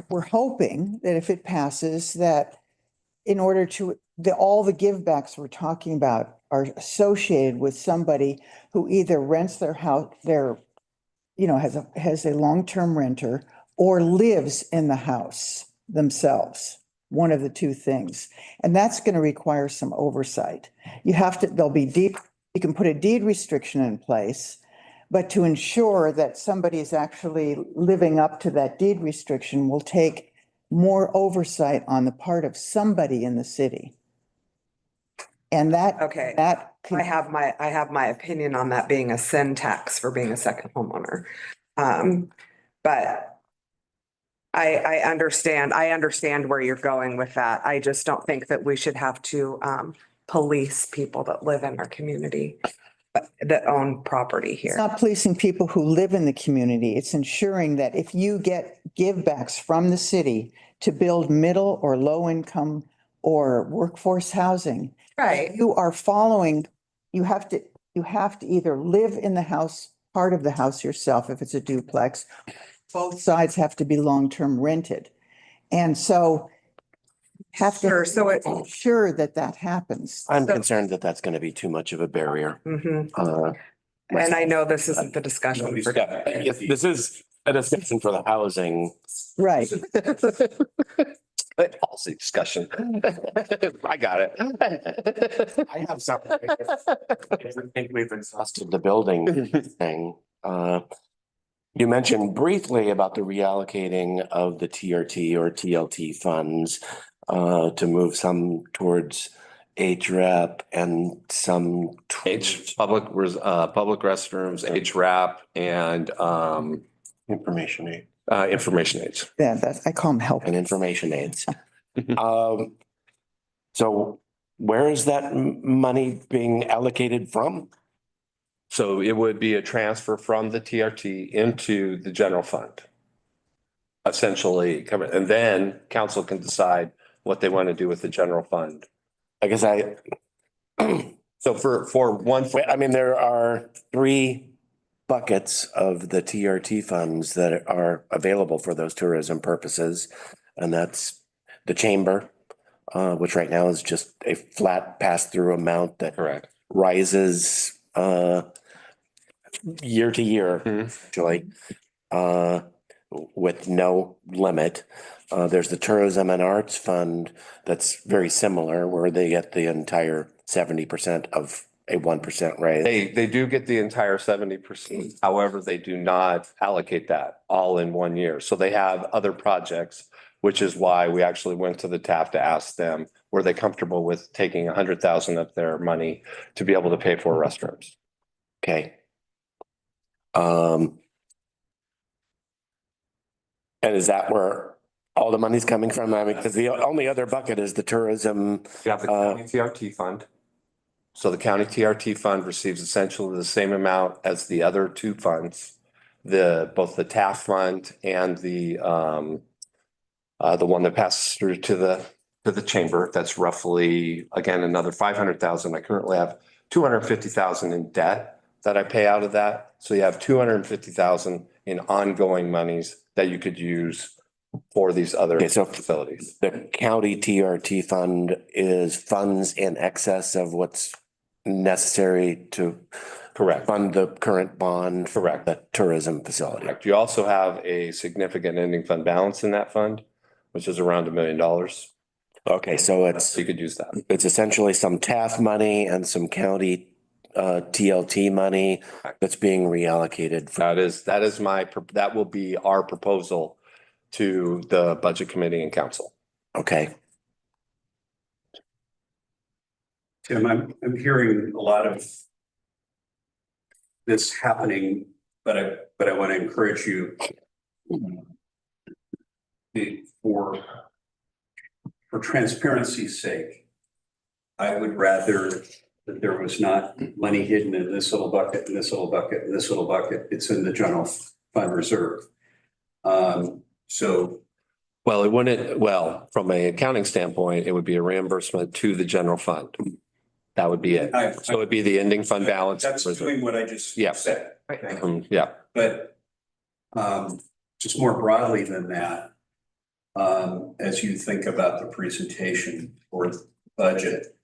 Speaker 4: we're hoping that if it passes, that in order to, all the give backs we're talking about are associated with somebody who either rents their house, has a long-term renter or lives in the house themselves. one of the two things. And that's going to require some oversight. You have to, there'll be deed, you can put a deed restriction in place, but to ensure that somebody is actually living up to that deed restriction will take more oversight on the part of somebody in the city. And that,
Speaker 5: Okay.
Speaker 4: that.
Speaker 5: I have my opinion on that being a sin tax for being a second homeowner. But I understand where you're going with that. I just don't think that we should have to police people that live in our community, that own property
Speaker 4: It's
Speaker 5: here.
Speaker 4: not policing people who live in the community. It's ensuring that if you get givebacks from the city to build middle or low income or workforce housing,
Speaker 5: Right.
Speaker 4: you are following, you have to either live in the house, part of the house yourself, if it's a duplex. Both sides have to be long-term rented. And so have to
Speaker 5: Sure, so it.
Speaker 4: ensure that that happens.
Speaker 10: I'm
Speaker 5: So-
Speaker 10: concerned that that's going to be too much of a barrier.
Speaker 5: Mhm.
Speaker 10: Uh,
Speaker 5: And I know this isn't the discussion for.
Speaker 10: yeah, this is a discussion for the housing.
Speaker 4: Right.
Speaker 8: Policy discussion. I got it.
Speaker 10: I have something. I think we've exhausted the building thing. You mentioned briefly about the reallocating of the TRT or TLT funds to move some towards HREP and some
Speaker 8: Public restrooms, HRAP and
Speaker 10: information aid
Speaker 8: information aids.
Speaker 4: Yeah, that's, I call them help.
Speaker 10: and information aids. So where is that money being allocated from?
Speaker 8: So it would be a transfer from the TRT into the general fund. Essentially, cover, and then council can decide what they want to do with the general fund.
Speaker 10: I guess
Speaker 8: So for one,
Speaker 10: I mean, there are 3 buckets of the TRT funds that are available for those tourism purposes. And that's the chamber, which right now is just a flat pass-through amount that
Speaker 8: correct.
Speaker 10: rises year to year, actually, with no limit. There's the Tourism and Arts Fund that's very similar, where they get the entire 70% of a 1% raise.
Speaker 8: They do get the entire 70%. However, they do not allocate that all in 1 year. So they have other projects, which is why we actually went to the TAF to ask them, were they comfortable with taking 100,000 of their money to be able to pay for restrooms?
Speaker 10: Okay. And is that where all the money's coming from? I mean, because the only other bucket is the tourism.
Speaker 8: You have the county TRT fund. So the county TRT fund receives essentially the same amount as the other 2 funds. Both the TAF fund and the one that passes through to the chamber. That's roughly, again, another 500,000. I currently have 250,000 in debt that I pay out of that. So you have 250,000 in ongoing monies that you could use for these other facilities.
Speaker 10: The county TRT fund is funds in excess of what's necessary to
Speaker 8: Correct.
Speaker 10: fund the current bond.
Speaker 8: Correct.
Speaker 10: The tourism facility.
Speaker 8: Correct. You also have a significant ending fund balance in that fund, which is around $1 million.
Speaker 10: Okay, so
Speaker 8: So you could use that.
Speaker 10: it's essentially some TAF money and some county TLT money that's being reallocated.
Speaker 8: That will be our proposal to the budget committee and council.
Speaker 10: Okay.
Speaker 6: Tim, I'm hearing a lot of this happening, but I want to encourage you for transparency's sake, I would rather that there was not money hidden in this little bucket, and this little bucket, and this little bucket. It's in the general fund reserve. So.
Speaker 8: Well, from an accounting standpoint, it would be a reimbursement to the general fund. That would be it. So it'd be the ending fund balance.
Speaker 6: That's doing what I just
Speaker 8: Yeah.
Speaker 6: said.
Speaker 8: Yeah.
Speaker 6: But just more broadly than that, as you think about the presentation or the budget,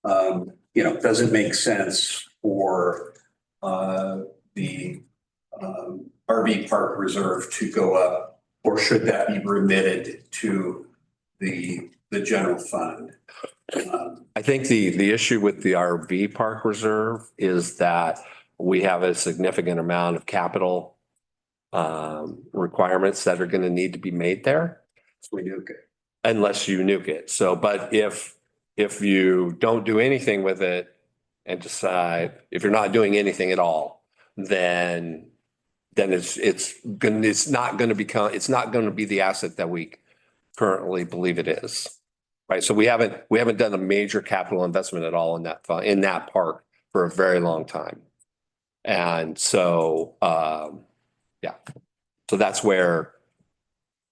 Speaker 6: does it make sense for the RV park reserve to go up, or should that be remitted to the general fund.
Speaker 8: I think the issue with the RV park reserve is that we have a significant amount of capital requirements that are going to need to be made there
Speaker 6: We do, okay.
Speaker 8: unless you nuke it. So, but if you don't do anything with it and decide, if you're not doing anything at all, then it's not going to be the asset that we currently believe it is. Right. So we haven't done a major capital investment at all in that park for a very long time. And so, yeah, so that's where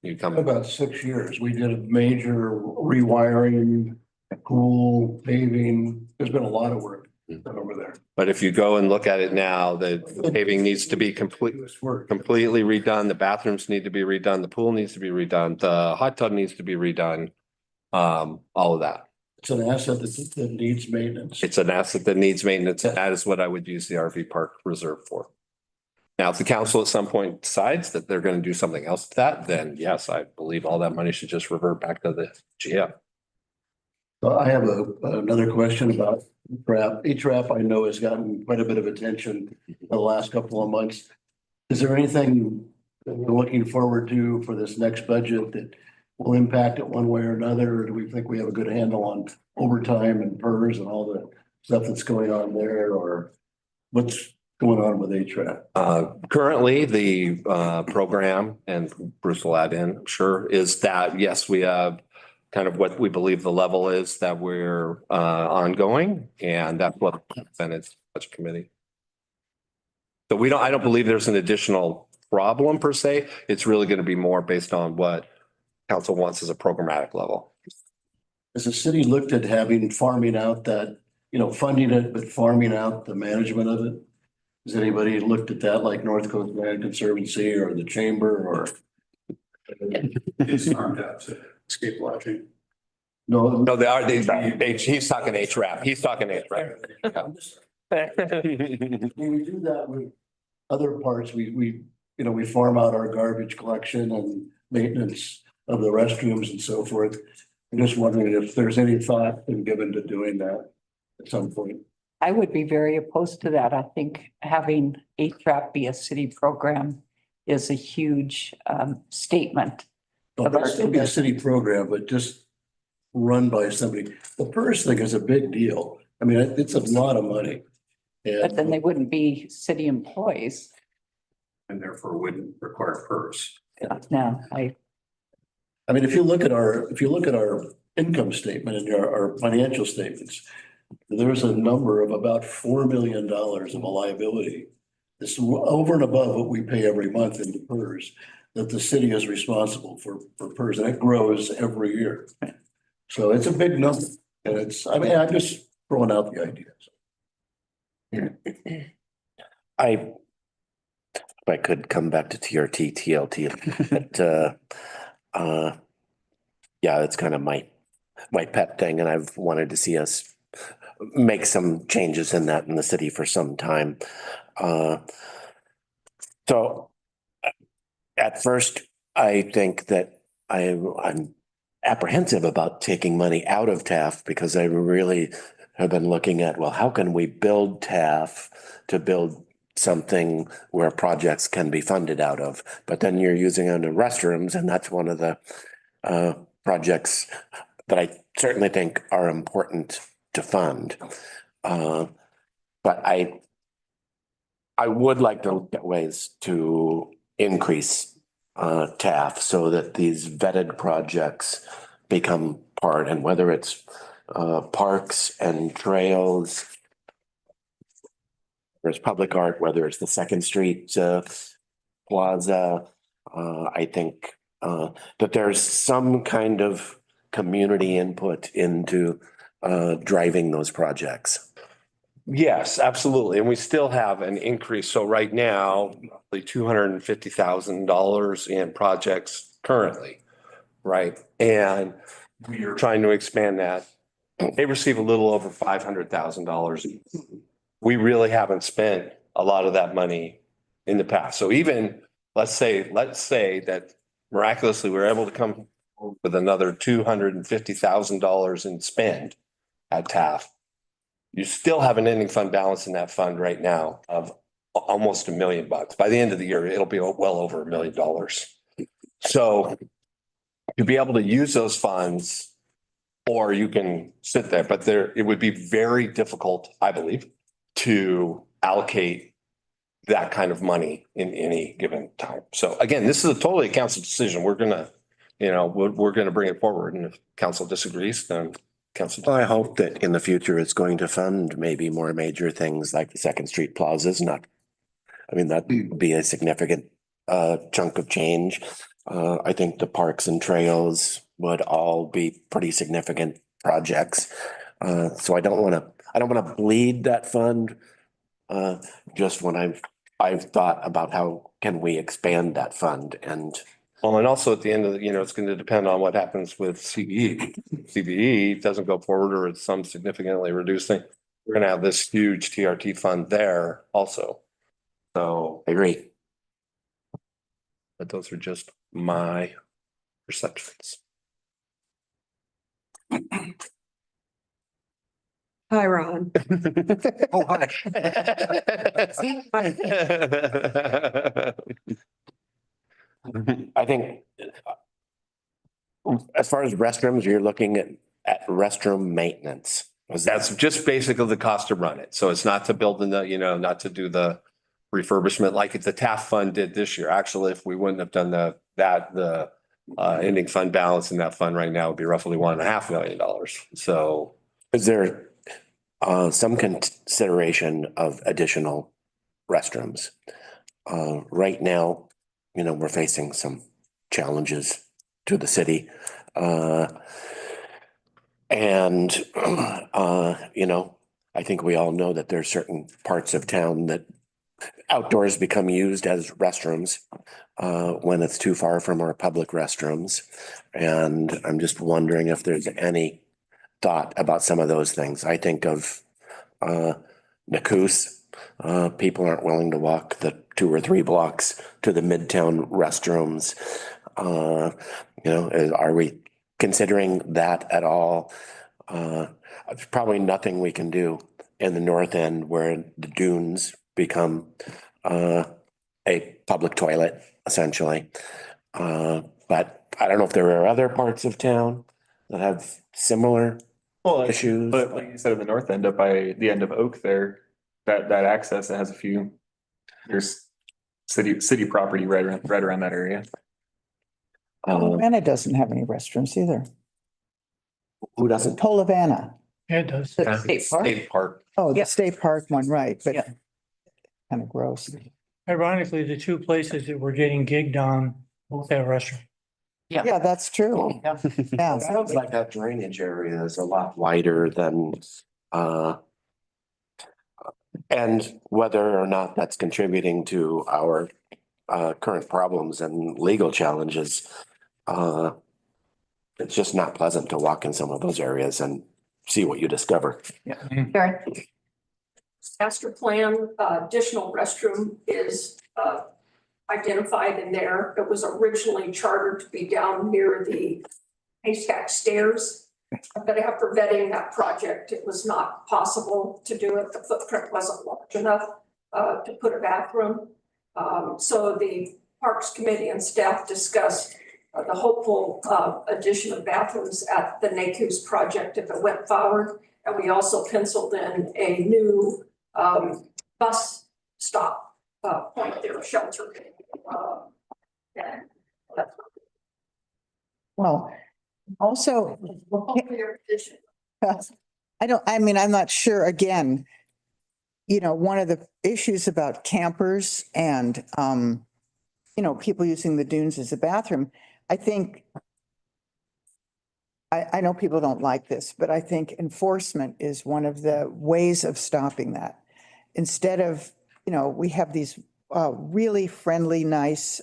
Speaker 8: you come.
Speaker 9: About 6 years, we did a major rewiring, pool, paving. There's been a lot of work done over there.
Speaker 8: But if you go and look at it now, the paving needs to be completely redone. The bathrooms need to be redone. The pool needs to be redone. The hot tub needs to be redone. All of that.
Speaker 9: It's an asset that needs maintenance.
Speaker 8: It's an asset that needs maintenance. And that is what I would use the RV park reserve for. Now, if the council at some point decides that they're going to do something else with that, then yes, I believe all that money should just revert back to the GM.
Speaker 9: So I have another question about ETRAP. ETRAP I know has gotten quite a bit of attention in the last couple of months. Is there anything that we're looking forward to for this next budget that will impact it one way or another? Or do we think we have a good handle on overtime and PERS and all the stuff that's going on there? Or what's going on with HRAP?
Speaker 8: Currently, the program, and Bruce will add in, I'm sure, is that, yes, we have kind of what we believe the level is that we're ongoing, and that's what presented budget committee. So I don't believe there's an additional problem per se. It's really going to be more based on what council wants as a programmatic level.
Speaker 9: Has the city looked at having farming out that, funding it, but farming out the management of it? Has anybody looked at that, like North Coast Land Conservancy or the Chamber or?
Speaker 6: It's farmed out to escape lodging.
Speaker 9: No.
Speaker 8: No, he's talking HRAP. He's talking HRAP.
Speaker 9: When we do that with other parts, we farm out our garbage collection and maintenance of the restrooms and so forth. I'm just wondering if there's any thought been given to doing that at some point.
Speaker 1: I would be very opposed to that. I think having HRAP be a city program is a huge statement.
Speaker 9: Well, that's still be a city program, but just run by somebody. The PERS thing is a big deal. I mean, it's a lot of money.
Speaker 1: But then they wouldn't be city employees.
Speaker 6: And therefore wouldn't require PERS.
Speaker 1: No,
Speaker 9: I mean, if you look at our income statement and our financial statements, there's a number of about $4 million of a liability. This is over and above what we pay every month into PERS, that the city is responsible for PERS, and it grows every year. So it's a big number, and I'm just throwing out the ideas.
Speaker 10: If I could come back to TRT, TLT, but yeah, that's kind of my pet thing, and I've wanted to see us make some changes in that in the city for some time. So at first, I think that I'm apprehensive about taking money out of TAF because I really have been looking at, well, how can we build TAF to build something where projects can be funded out of? But then you're using it in the restrooms, and that's one of the projects that I certainly think are important to fund. But I would like to look at ways to increase TAF so that these vetted projects become part, and whether it's parks and trails, there's public art, whether it's the Second Street Plaza, I think that there's some kind of community input into driving those projects.
Speaker 8: Yes, absolutely. And we still have an increase. So right now, roughly $250,000 in projects currently, right? And we are trying to expand that. They receive a little over $500,000. We really haven't spent a lot of that money in the past. So even let's say that miraculously we're able to come with another $250,000 in spend at TAF, you still have an ending fund balance in that fund right now of almost $1 million. By the end of the year, it'll be well over $1 million. So to be able to use those funds, or you can sit there, but it would be very difficult, I believe, to allocate that kind of money in any given time. So again, this is a totally council decision. We're gonna, we're gonna bring it forward, and if council disagrees, then council.
Speaker 10: Well, I hope that in the future it's going to fund maybe more major things like the Second Street plazas, that'd be a significant chunk of change. I think the parks and trails would all be pretty significant projects. So I don't want to bleed that fund. Just when I've thought about how can we expand that fund, and
Speaker 8: Well, and also at the end of the, it's going to depend on what happens with CBE. CBE doesn't go forward, or it's some significantly reducing. We're going to have this huge TRT fund there also. So,
Speaker 10: I agree.
Speaker 8: but those are just my perceptions.
Speaker 5: Hi, Ron.
Speaker 10: Oh, hi. I think as far as restrooms, you're looking at restroom maintenance.
Speaker 8: That's just basically the cost to run it. So it's not to build not to do the refurbishment like the TAF fund did this year. Actually, if we wouldn't have done the ending fund balance in that fund right now would be roughly $1.5 million. So
Speaker 10: is there some consideration of additional restrooms? Right now, we're facing some challenges to the city. I think we all know that there's certain parts of town that outdoors become used as restrooms when it's too far from our public restrooms. And I'm just wondering if there's any thought about some of those things. I think of Nacoos. People aren't willing to walk the 2 or 3 blocks to the Midtown restrooms. Are we considering that at all? There's probably nothing we can do in the north end where the dunes become a public toilet, essentially. But I don't know if there are other parts of town that have similar issues.
Speaker 2: But like you said, in the north end, up by the end of Oak there, that access, it has there's city property right around that area.
Speaker 4: Tolovana doesn't have any restrooms either.
Speaker 10: Who doesn't?
Speaker 4: Tolovana.
Speaker 3: Yeah, it does.
Speaker 1: The state park.
Speaker 8: State park.
Speaker 4: Oh,
Speaker 1: Yeah.
Speaker 4: the state park one, right, but
Speaker 1: Yeah.
Speaker 4: kind of gross.
Speaker 3: Ironically, the 2 places that we're getting gigged on, both have restaurants.
Speaker 4: Yeah, that's true.
Speaker 1: Yeah.
Speaker 4: Yeah.
Speaker 10: It sounds like that drainage area is a lot wider than, and whether or not that's contributing to our current problems and legal challenges. It's just not pleasant to walk in some of those areas and see what you discover.
Speaker 1: Karen?
Speaker 11: Master plan, additional restroom is identified in there. It was originally chartered to be down near the haystack stairs. But after vetting that project, it was not possible to do it. The footprint wasn't large enough to put a bathroom. So the Parks Committee and staff discussed the hopeful addition of bathrooms at the NACUS project if it went forward. And we also penciled in a new bus stop point there, shelter. Yeah.
Speaker 4: Well, also,
Speaker 11: Hopefully your addition.
Speaker 4: I'm not sure, again, one of the issues about campers and, people using the dunes as a bathroom, I think, I know people don't like this, but I think enforcement is one of the ways of stopping that. Instead of, we have these really friendly, nice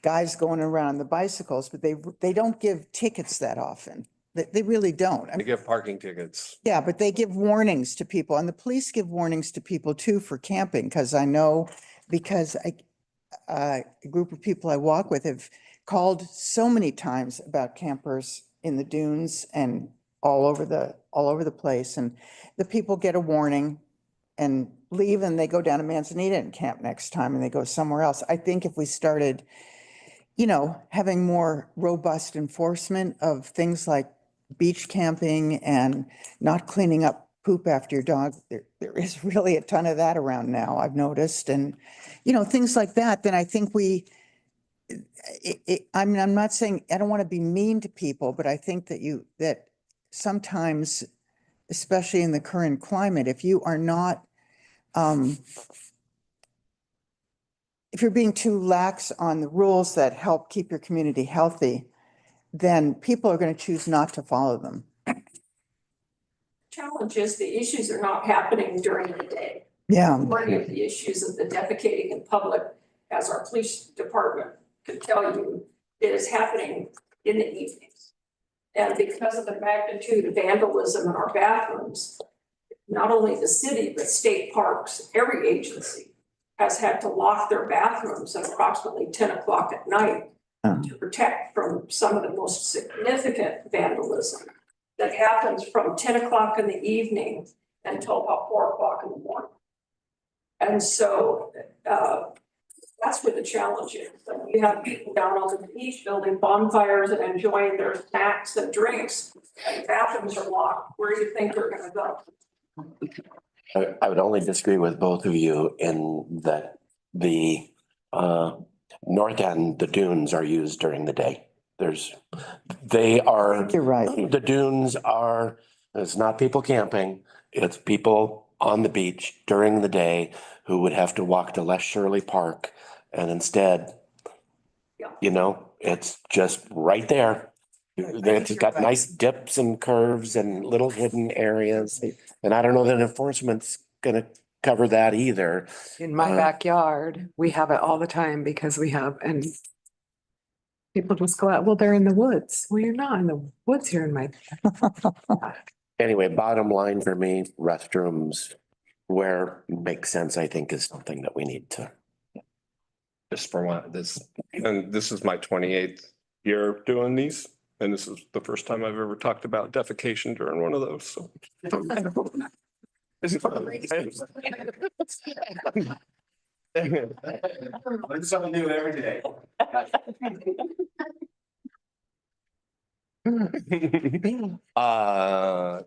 Speaker 4: guys going around the bicycles, but they don't give tickets that often. They really don't.
Speaker 8: They give parking tickets.
Speaker 4: Yeah, but they give warnings to people, and the police give warnings to people too for camping, because I know, because a group of people I walk with have called so many times about campers in the dunes and all over the place. And the people get a warning and leave and they go down to Manzanita and camp next time and they go somewhere else. I think if we started, having more robust enforcement of things like beach camping and not cleaning up poop after your dog, there is really a ton of that around now, I've noticed. And, things like that, then I think I'm not saying, I don't want to be mean to people, but I think that sometimes, especially in the current climate, if you are not, if you're being too lax on the rules that help keep your community healthy, then people are going to choose not to follow them.
Speaker 11: Challenge is the issues are not happening during the day.
Speaker 4: Yeah.
Speaker 11: One of the issues of the defecating in public, as our police department can tell you, is happening in the evenings. And because of the magnitude of vandalism in our bathrooms, not only the city, but state parks, every agency has had to lock their bathrooms at approximately 10 o'clock at night to protect from some of the most significant vandalism that happens from 10 o'clock in the evening until about 4 o'clock in the morning. And so that's where the challenge is. You have people down on the beach building bonfires and enjoying their snacks and drinks, and bathrooms are locked. Where do you think they're going to go?
Speaker 10: I would only disagree with both of you in that the north end, the dunes are used during the day.
Speaker 4: You're right.
Speaker 10: The dunes are, it's not people camping, it's people on the beach during the day who would have to walk to Les Shirley Park. And instead, it's just right there. It's got nice dips and curves and little hidden areas. And I don't know that enforcement's gonna cover that either.
Speaker 5: In my backyard, we have it all the time because and people just go out, well, they're in the woods. Well, you're not in the woods here in my.
Speaker 10: Anyway, bottom line for me, restrooms where makes sense, I think, is something that we need to.
Speaker 8: Just for this is my 28th year doing these. And this is the first time I've ever talked about defecation during one of those, so.
Speaker 6: Learn something new every day.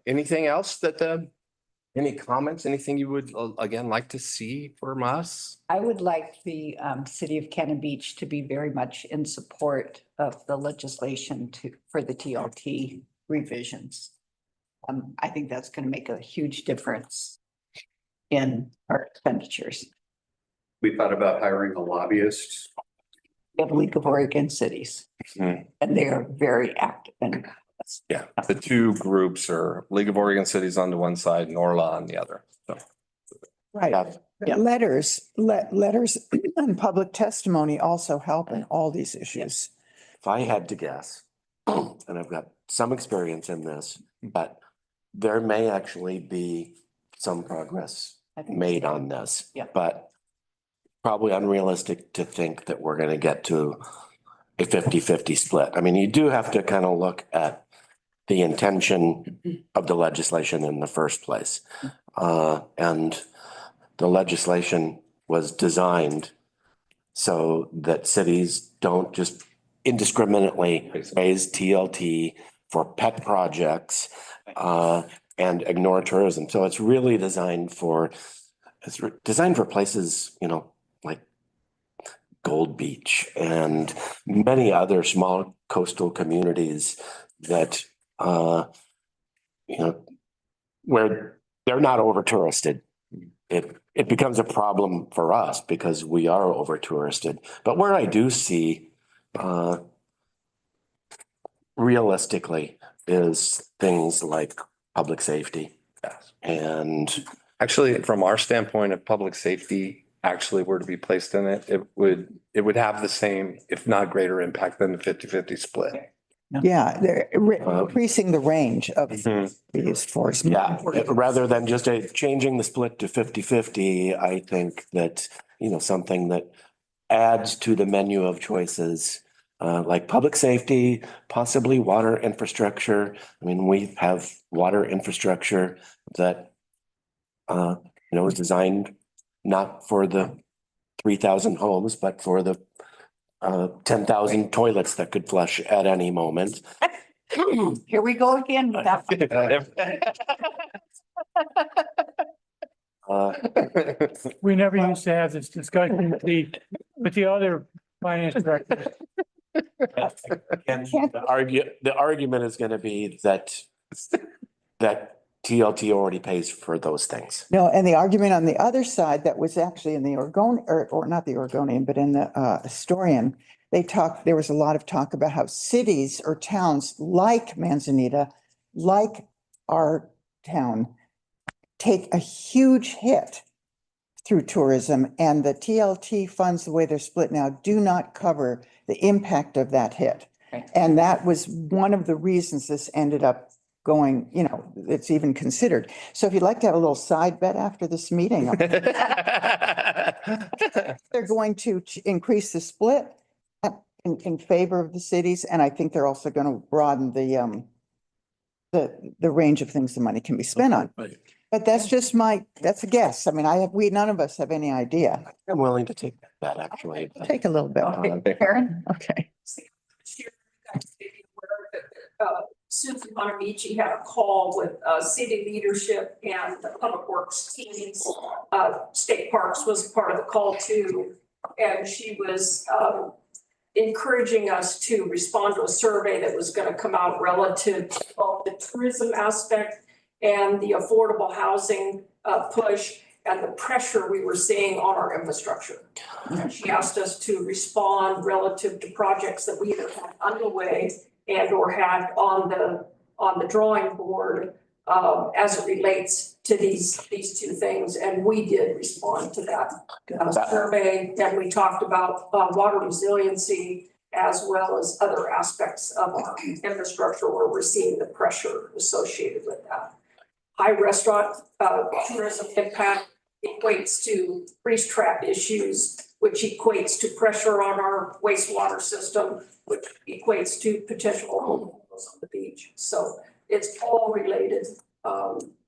Speaker 8: Anything else that, any comments, anything you would, again, like to see from us?
Speaker 1: I would like the city of Cannon Beach to be very much in support of the legislation for the TLT revisions. I think that's going to make a huge difference in our expenditures.
Speaker 6: We thought about hiring a lobbyist.
Speaker 1: We have League of Oregon Cities, and they are very active in this.
Speaker 8: Yeah, the two groups are League of Oregon Cities on the one side and Orla on the other. So.
Speaker 4: Right.
Speaker 1: Yeah.
Speaker 4: Letters and public testimony also help in all these issues.
Speaker 10: If I had to guess, and I've got some experience in this, but there may actually be some progress
Speaker 1: I think
Speaker 10: made on this.
Speaker 1: Yeah.
Speaker 10: But probably unrealistic to think that we're going to get to a 50-50 split. I mean, you do have to kind of look at the intention of the legislation in the first place. And the legislation was designed so that cities don't just indiscriminately raise TLT for pet projects and ignore tourism. So it's really designed for places, like Gold Beach and many other small coastal communities that, where they're not over touristed. It becomes a problem for us because we are over touristed. But where I do see realistically is things like public safety.
Speaker 8: Yes.
Speaker 10: And
Speaker 8: actually, from our standpoint of public safety, actually were to be placed in it, it would have the same, if not greater impact than the 50-50 split.
Speaker 4: Yeah, they're increasing the range of used force.
Speaker 10: yeah, rather than just changing the split to 50-50, I think that, something that adds to the menu of choices like public safety, possibly water infrastructure. I mean, we have water infrastructure that is designed not for the 3,000 homes, but for the 10,000 toilets that could flush at any moment.
Speaker 1: Here we go again with that.
Speaker 3: We never used to have this discussion with the other finance directors.
Speaker 10: And the argument is gonna be that TLT already pays for those things.
Speaker 4: No, and the argument on the other side that was actually in the Oregonian, or not the Oregonian, but in the Astorian, there was a lot of talk about how cities or towns like Manzanita, like our town, take a huge hit through tourism, and the TLT funds, the way they're split now, do not cover the impact of that hit.
Speaker 1: Okay.
Speaker 4: And that was one of the reasons this ended up going, it's even considered. So if you'd like to have a little side bet after this meeting, they're going to increase the split in favor of the cities. And I think they're also going to broaden the range of things the money can be spent on. But that's just that's a guess. I mean, none of us have any idea.
Speaker 10: I'm willing to take that actually.
Speaker 4: Take a little bit.
Speaker 1: Karen?
Speaker 4: Okay.
Speaker 11: Susan Bonamici had a call with city leadership and the public works teams. State Parks was part of the call too. And she was encouraging us to respond to a survey that was going to come out relative to both the tourism aspect and the affordable housing push and the pressure we were seeing on our infrastructure. And she asked us to respond relative to projects that we either had underway and or had on the drawing board as it relates to these two things. And we did respond to that survey. And we talked about water resiliency as well as other aspects of our infrastructure where we're seeing the pressure associated with that. High restaurant tourism impact equates to grease trap issues, which equates to pressure on our wastewater system, which equates to potential homelessness on the beach. So it's all related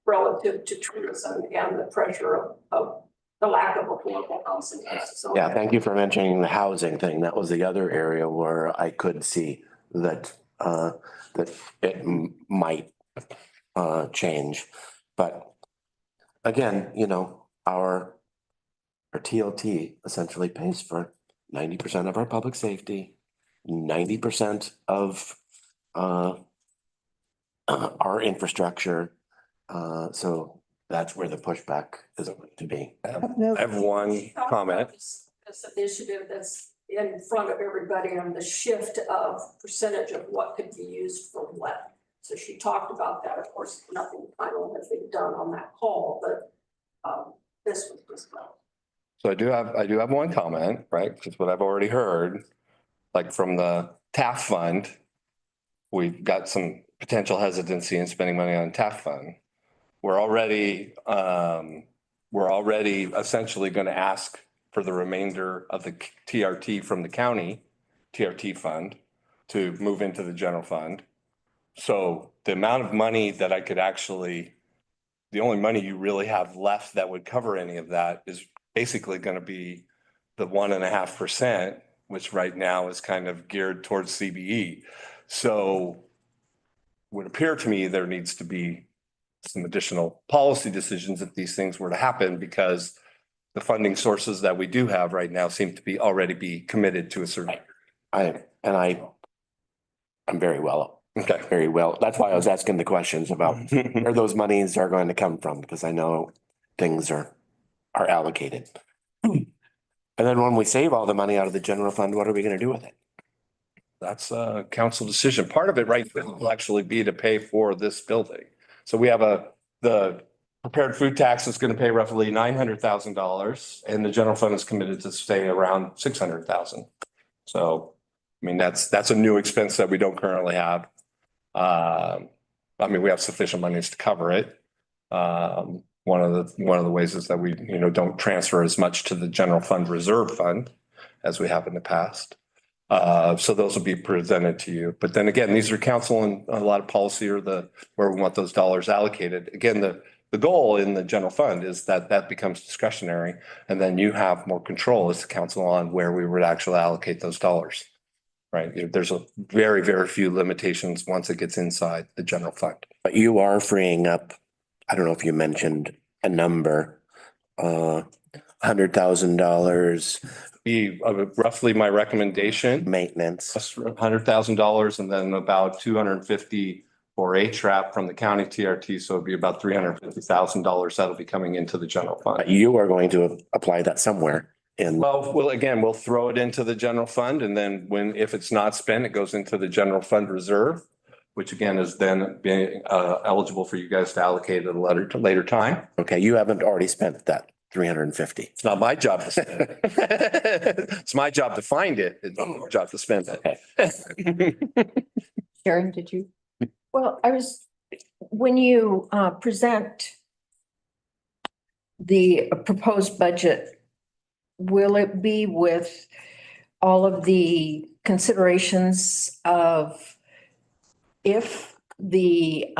Speaker 11: relative to tourism and the pressure of the lack of affordable housing. So,
Speaker 10: Yeah, thank you for mentioning the housing thing. That was the other area where I could see that it might change. But again, our TLT essentially pays for 90% of our public safety, 90% of our infrastructure. So that's where the pushback is going to be.
Speaker 8: I have one comment.
Speaker 11: This initiative that's in front of everybody on the shift of percentage of what could be used for what. So she talked about that. Of course, nothing final has been done on that call, but this was just well.
Speaker 8: So I do have one comment, right? Because what I've already heard, like from the TAF fund, we've got some potential hesitancy in spending money on TAF fund. We're already essentially going to ask for the remainder of the TRT from the county TRT fund to move into the general fund. So the amount of money that I could actually, the only money you really have left that would cover any of that is basically going to be the 1.5%, which right now is kind of geared towards CBE. So it would appear to me there needs to be some additional policy decisions if these things were to happen, because the funding sources that we do have right now seem to be already be committed to a certain.
Speaker 10: I'm very well. Okay, very well. That's why I was asking the questions about where those monies are going to come from, because I know things are allocated. And then when we save all the money out of the general fund, what are we going to do with it?
Speaker 8: That's a council decision. Part of it, right, will actually be to pay for this building. So we have the prepared food tax is going to pay roughly $900,000, and the general fund is committed to stay around $600,000. So, I mean, that's a new expense that we don't currently have. I mean, we have sufficient monies to cover it. One of the ways is that we, don't transfer as much to the general fund reserve fund as we have in the past. So those will be presented to you. But then again, these are council and a lot of policy or where we want those dollars allocated. Again, the goal in the general fund is that becomes discretionary. And then you have more control as the council on where we would actually allocate those dollars. Right? There's a very, very few limitations once it gets inside the general fund.
Speaker 10: But you are freeing up, I don't know if you mentioned a number, $100,000
Speaker 8: Be roughly my recommendation.
Speaker 10: maintenance.
Speaker 8: $100,000 and then about 250 for HRAP from the county TRT. So it'd be about $350,000 that'll be coming into the general fund.
Speaker 10: But you are going to apply that somewhere in,
Speaker 8: Well, again, we'll throw it into the general fund and then if it's not spent, it goes into the general fund reserve, which again is then being eligible for you guys to allocate at a later time.
Speaker 10: okay, you haven't already spent that 350.
Speaker 8: It's not my job to spend it. It's my job to find it. It's not my job to spend it.
Speaker 1: Sharon, did you?
Speaker 7: Well, when you present the proposed budget, will it be with all of the considerations of if the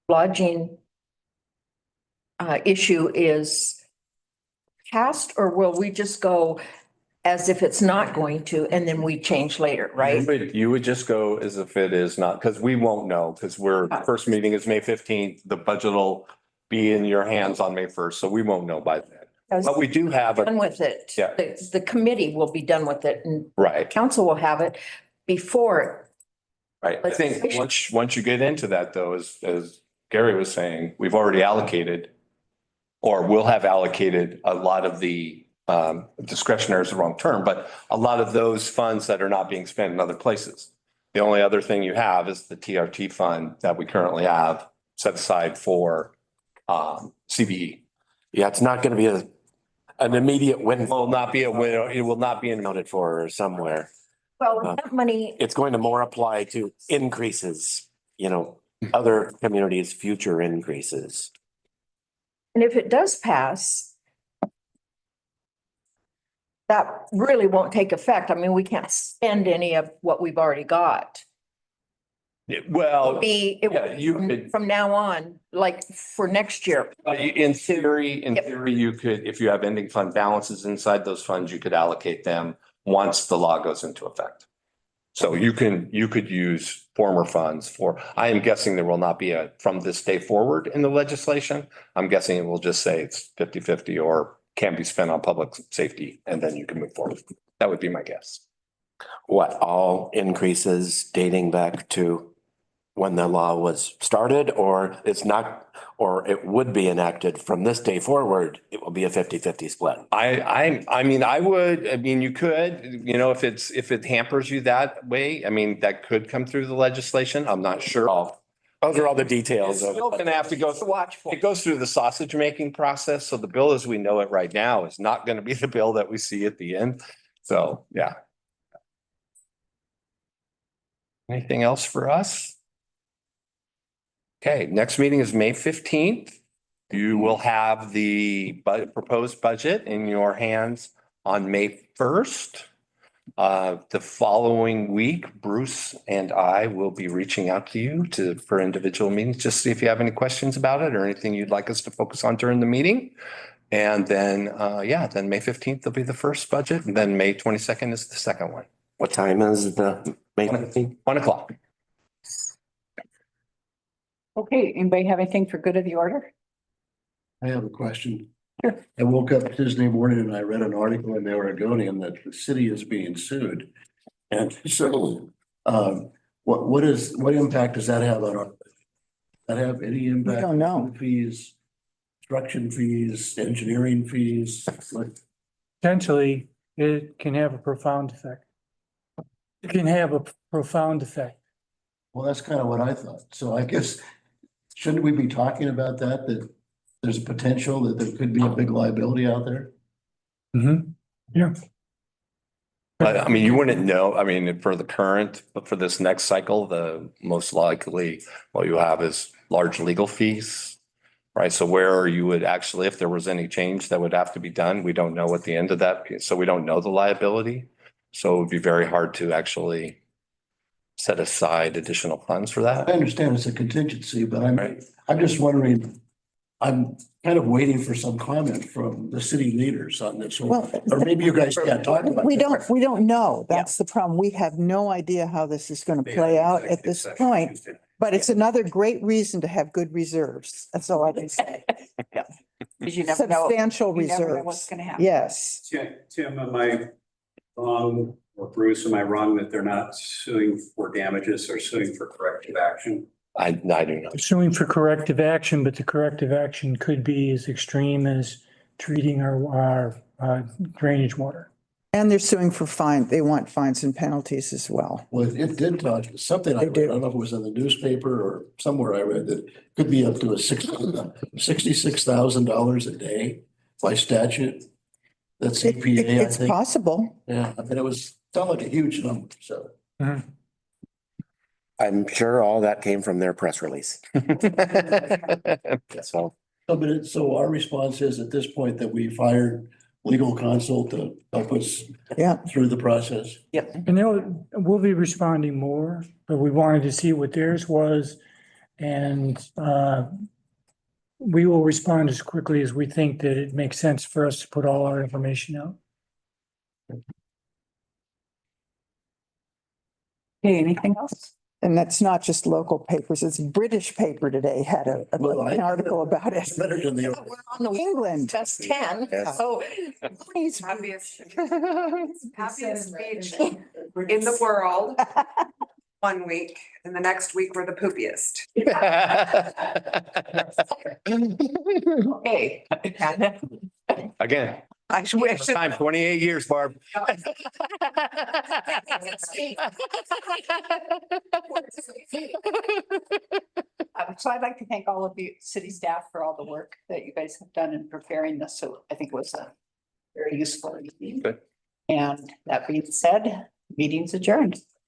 Speaker 7: lodging issue is passed, or will we just go as if it's not going to, and then we change later, right?
Speaker 8: You would just go as if it is not, because we won't know, because first meeting is May 15th. The budget will be in your hands on May 1st, so we won't know by then. But we do have
Speaker 7: Done with it.
Speaker 8: Yeah.
Speaker 7: The committee will be done with it, and
Speaker 8: right,
Speaker 7: council will have it before.
Speaker 8: right. I think once you get into that though, as Gary was saying, we've already allocated or will have allocated a lot of the discretionary is the wrong term, but a lot of those funds that are not being spent in other places. The only other thing you have is the TRT fund that we currently have set aside for CBE.
Speaker 10: Yeah, it's not going to be an immediate win.
Speaker 8: It will not be a win. It will not be
Speaker 10: Accounted for somewhere.
Speaker 7: Well, that money,
Speaker 10: It's going to more apply to increases, other communities' future increases.
Speaker 7: and if it does pass, that really won't take effect. I mean, we can't spend any of what we've already got.
Speaker 8: Well,
Speaker 7: It
Speaker 8: yeah, you
Speaker 7: will
Speaker 8: could-
Speaker 7: be from now on, like for next year.
Speaker 8: in theory,
Speaker 7: Yep.
Speaker 8: you could, if you have ending fund balances inside those funds, you could allocate them once the law goes into effect. So you could use former funds I am guessing there will not be from this day forward in the legislation. I'm guessing it will just say it's 50-50 or can be spent on public safety, and then you can move forward. That would be my guess.
Speaker 10: What, all increases dating back to when the law was started, or it's not, or it would be enacted from this day forward, it will be a 50-50 split?
Speaker 8: You could, if it hampers you that way, that could come through the legislation. I'm not sure.
Speaker 10: Those are all the details
Speaker 8: It's
Speaker 10: of
Speaker 8: still gonna have to go,
Speaker 7: Watchful.
Speaker 8: it goes through the sausage making process. So the bill as we know it right now is not gonna be the bill that we see at the end. So, yeah. Anything else for us? Okay, next meeting is May 15th. You will have the proposed budget in your hands on May 1st. The following week, Bruce and I will be reaching out to you for individual meetings, just see if you have any questions about it or anything you'd like us to focus on during the meeting. And then, then May 15th will be the first budget, and then May 22nd is the second one.
Speaker 10: what time is the May 15th?
Speaker 8: 1 o'clock.
Speaker 1: Okay, anybody have anything for good of the order?
Speaker 9: I have a question.
Speaker 1: Sure.
Speaker 9: I woke up Tuesday morning and I read an article in the Oregonian that the city is being sued. And so, what impact does that have on our? Does that have any impact?
Speaker 4: We don't know.
Speaker 9: Fees, construction fees, engineering fees,
Speaker 3: Potentially, it can have a profound effect. It can have a profound effect.
Speaker 9: well, that's kind of what I thought. So I guess, shouldn't we be talking about that there's a potential that there could be a big liability out there?
Speaker 3: Yeah.
Speaker 8: But you wouldn't know, for the current, but for this next cycle, the most likely what you have is large legal fees. Right, so where you would actually, if there was any change that would have to be done, we don't know at the end of that, so we don't know the liability. So it would be very hard to actually set aside additional funds for
Speaker 9: I
Speaker 8: that.
Speaker 9: understand it's a contingency, but
Speaker 8: Right.
Speaker 9: I'm just wondering, I'm kind of waiting for some comment from the city leaders on this.
Speaker 4: Well,
Speaker 9: Or maybe you guys can't talk about
Speaker 4: we
Speaker 9: it.
Speaker 4: don't know. That's the problem. We have no idea how this is going to play out at this point. But it's another great reason to have good reserves. That's all I can say.
Speaker 1: Because you never know.
Speaker 4: Substantial
Speaker 1: You never know
Speaker 4: reserves.
Speaker 1: what's gonna happen.
Speaker 4: Yes.
Speaker 6: Tim, am I wrong, or Bruce, am I wrong that they're not suing for damages, or suing for corrective action?
Speaker 8: I do not.
Speaker 3: Suing for corrective action, but the corrective action could be as extreme as treating our drainage water.
Speaker 4: And they're suing for fine. They want fines and penalties as well.
Speaker 9: Well, it did talk, something I
Speaker 4: They
Speaker 9: read,
Speaker 4: do.
Speaker 9: I don't know if it was in the newspaper or somewhere I read that could be up to $66,000 a day by statute. That's EPA, I
Speaker 4: It's
Speaker 9: think.
Speaker 4: possible.
Speaker 9: Yeah, I mean, it was, sounded like a huge number, so.
Speaker 10: I'm sure all that came from their press release. So,
Speaker 9: So our response is at this point that we fired legal counsel to help us
Speaker 4: Yeah.
Speaker 9: through the process.
Speaker 3: And we'll be responding more, but we wanted to see what theirs was. And we will respond as quickly as we think that it makes sense for us to put all our information out.
Speaker 1: Okay, anything else?
Speaker 4: And that's not just local papers. It's British paper today had an article about it.
Speaker 9: Better than the.
Speaker 7: We're on the
Speaker 4: England.
Speaker 7: best 10,
Speaker 10: Yes.
Speaker 7: so
Speaker 4: Please.
Speaker 5: Happiest beach in the world 1 week, and the next week we're the poopiest.
Speaker 7: okay.
Speaker 8: Again,
Speaker 5: I wish.
Speaker 8: time, 28 years, Barb.
Speaker 1: So I'd like to thank all of you city staff for all the work that you guys have done in preparing this. So I think it was a very useful meeting.
Speaker 8: Good.
Speaker 1: And that being said, meeting's adjourned.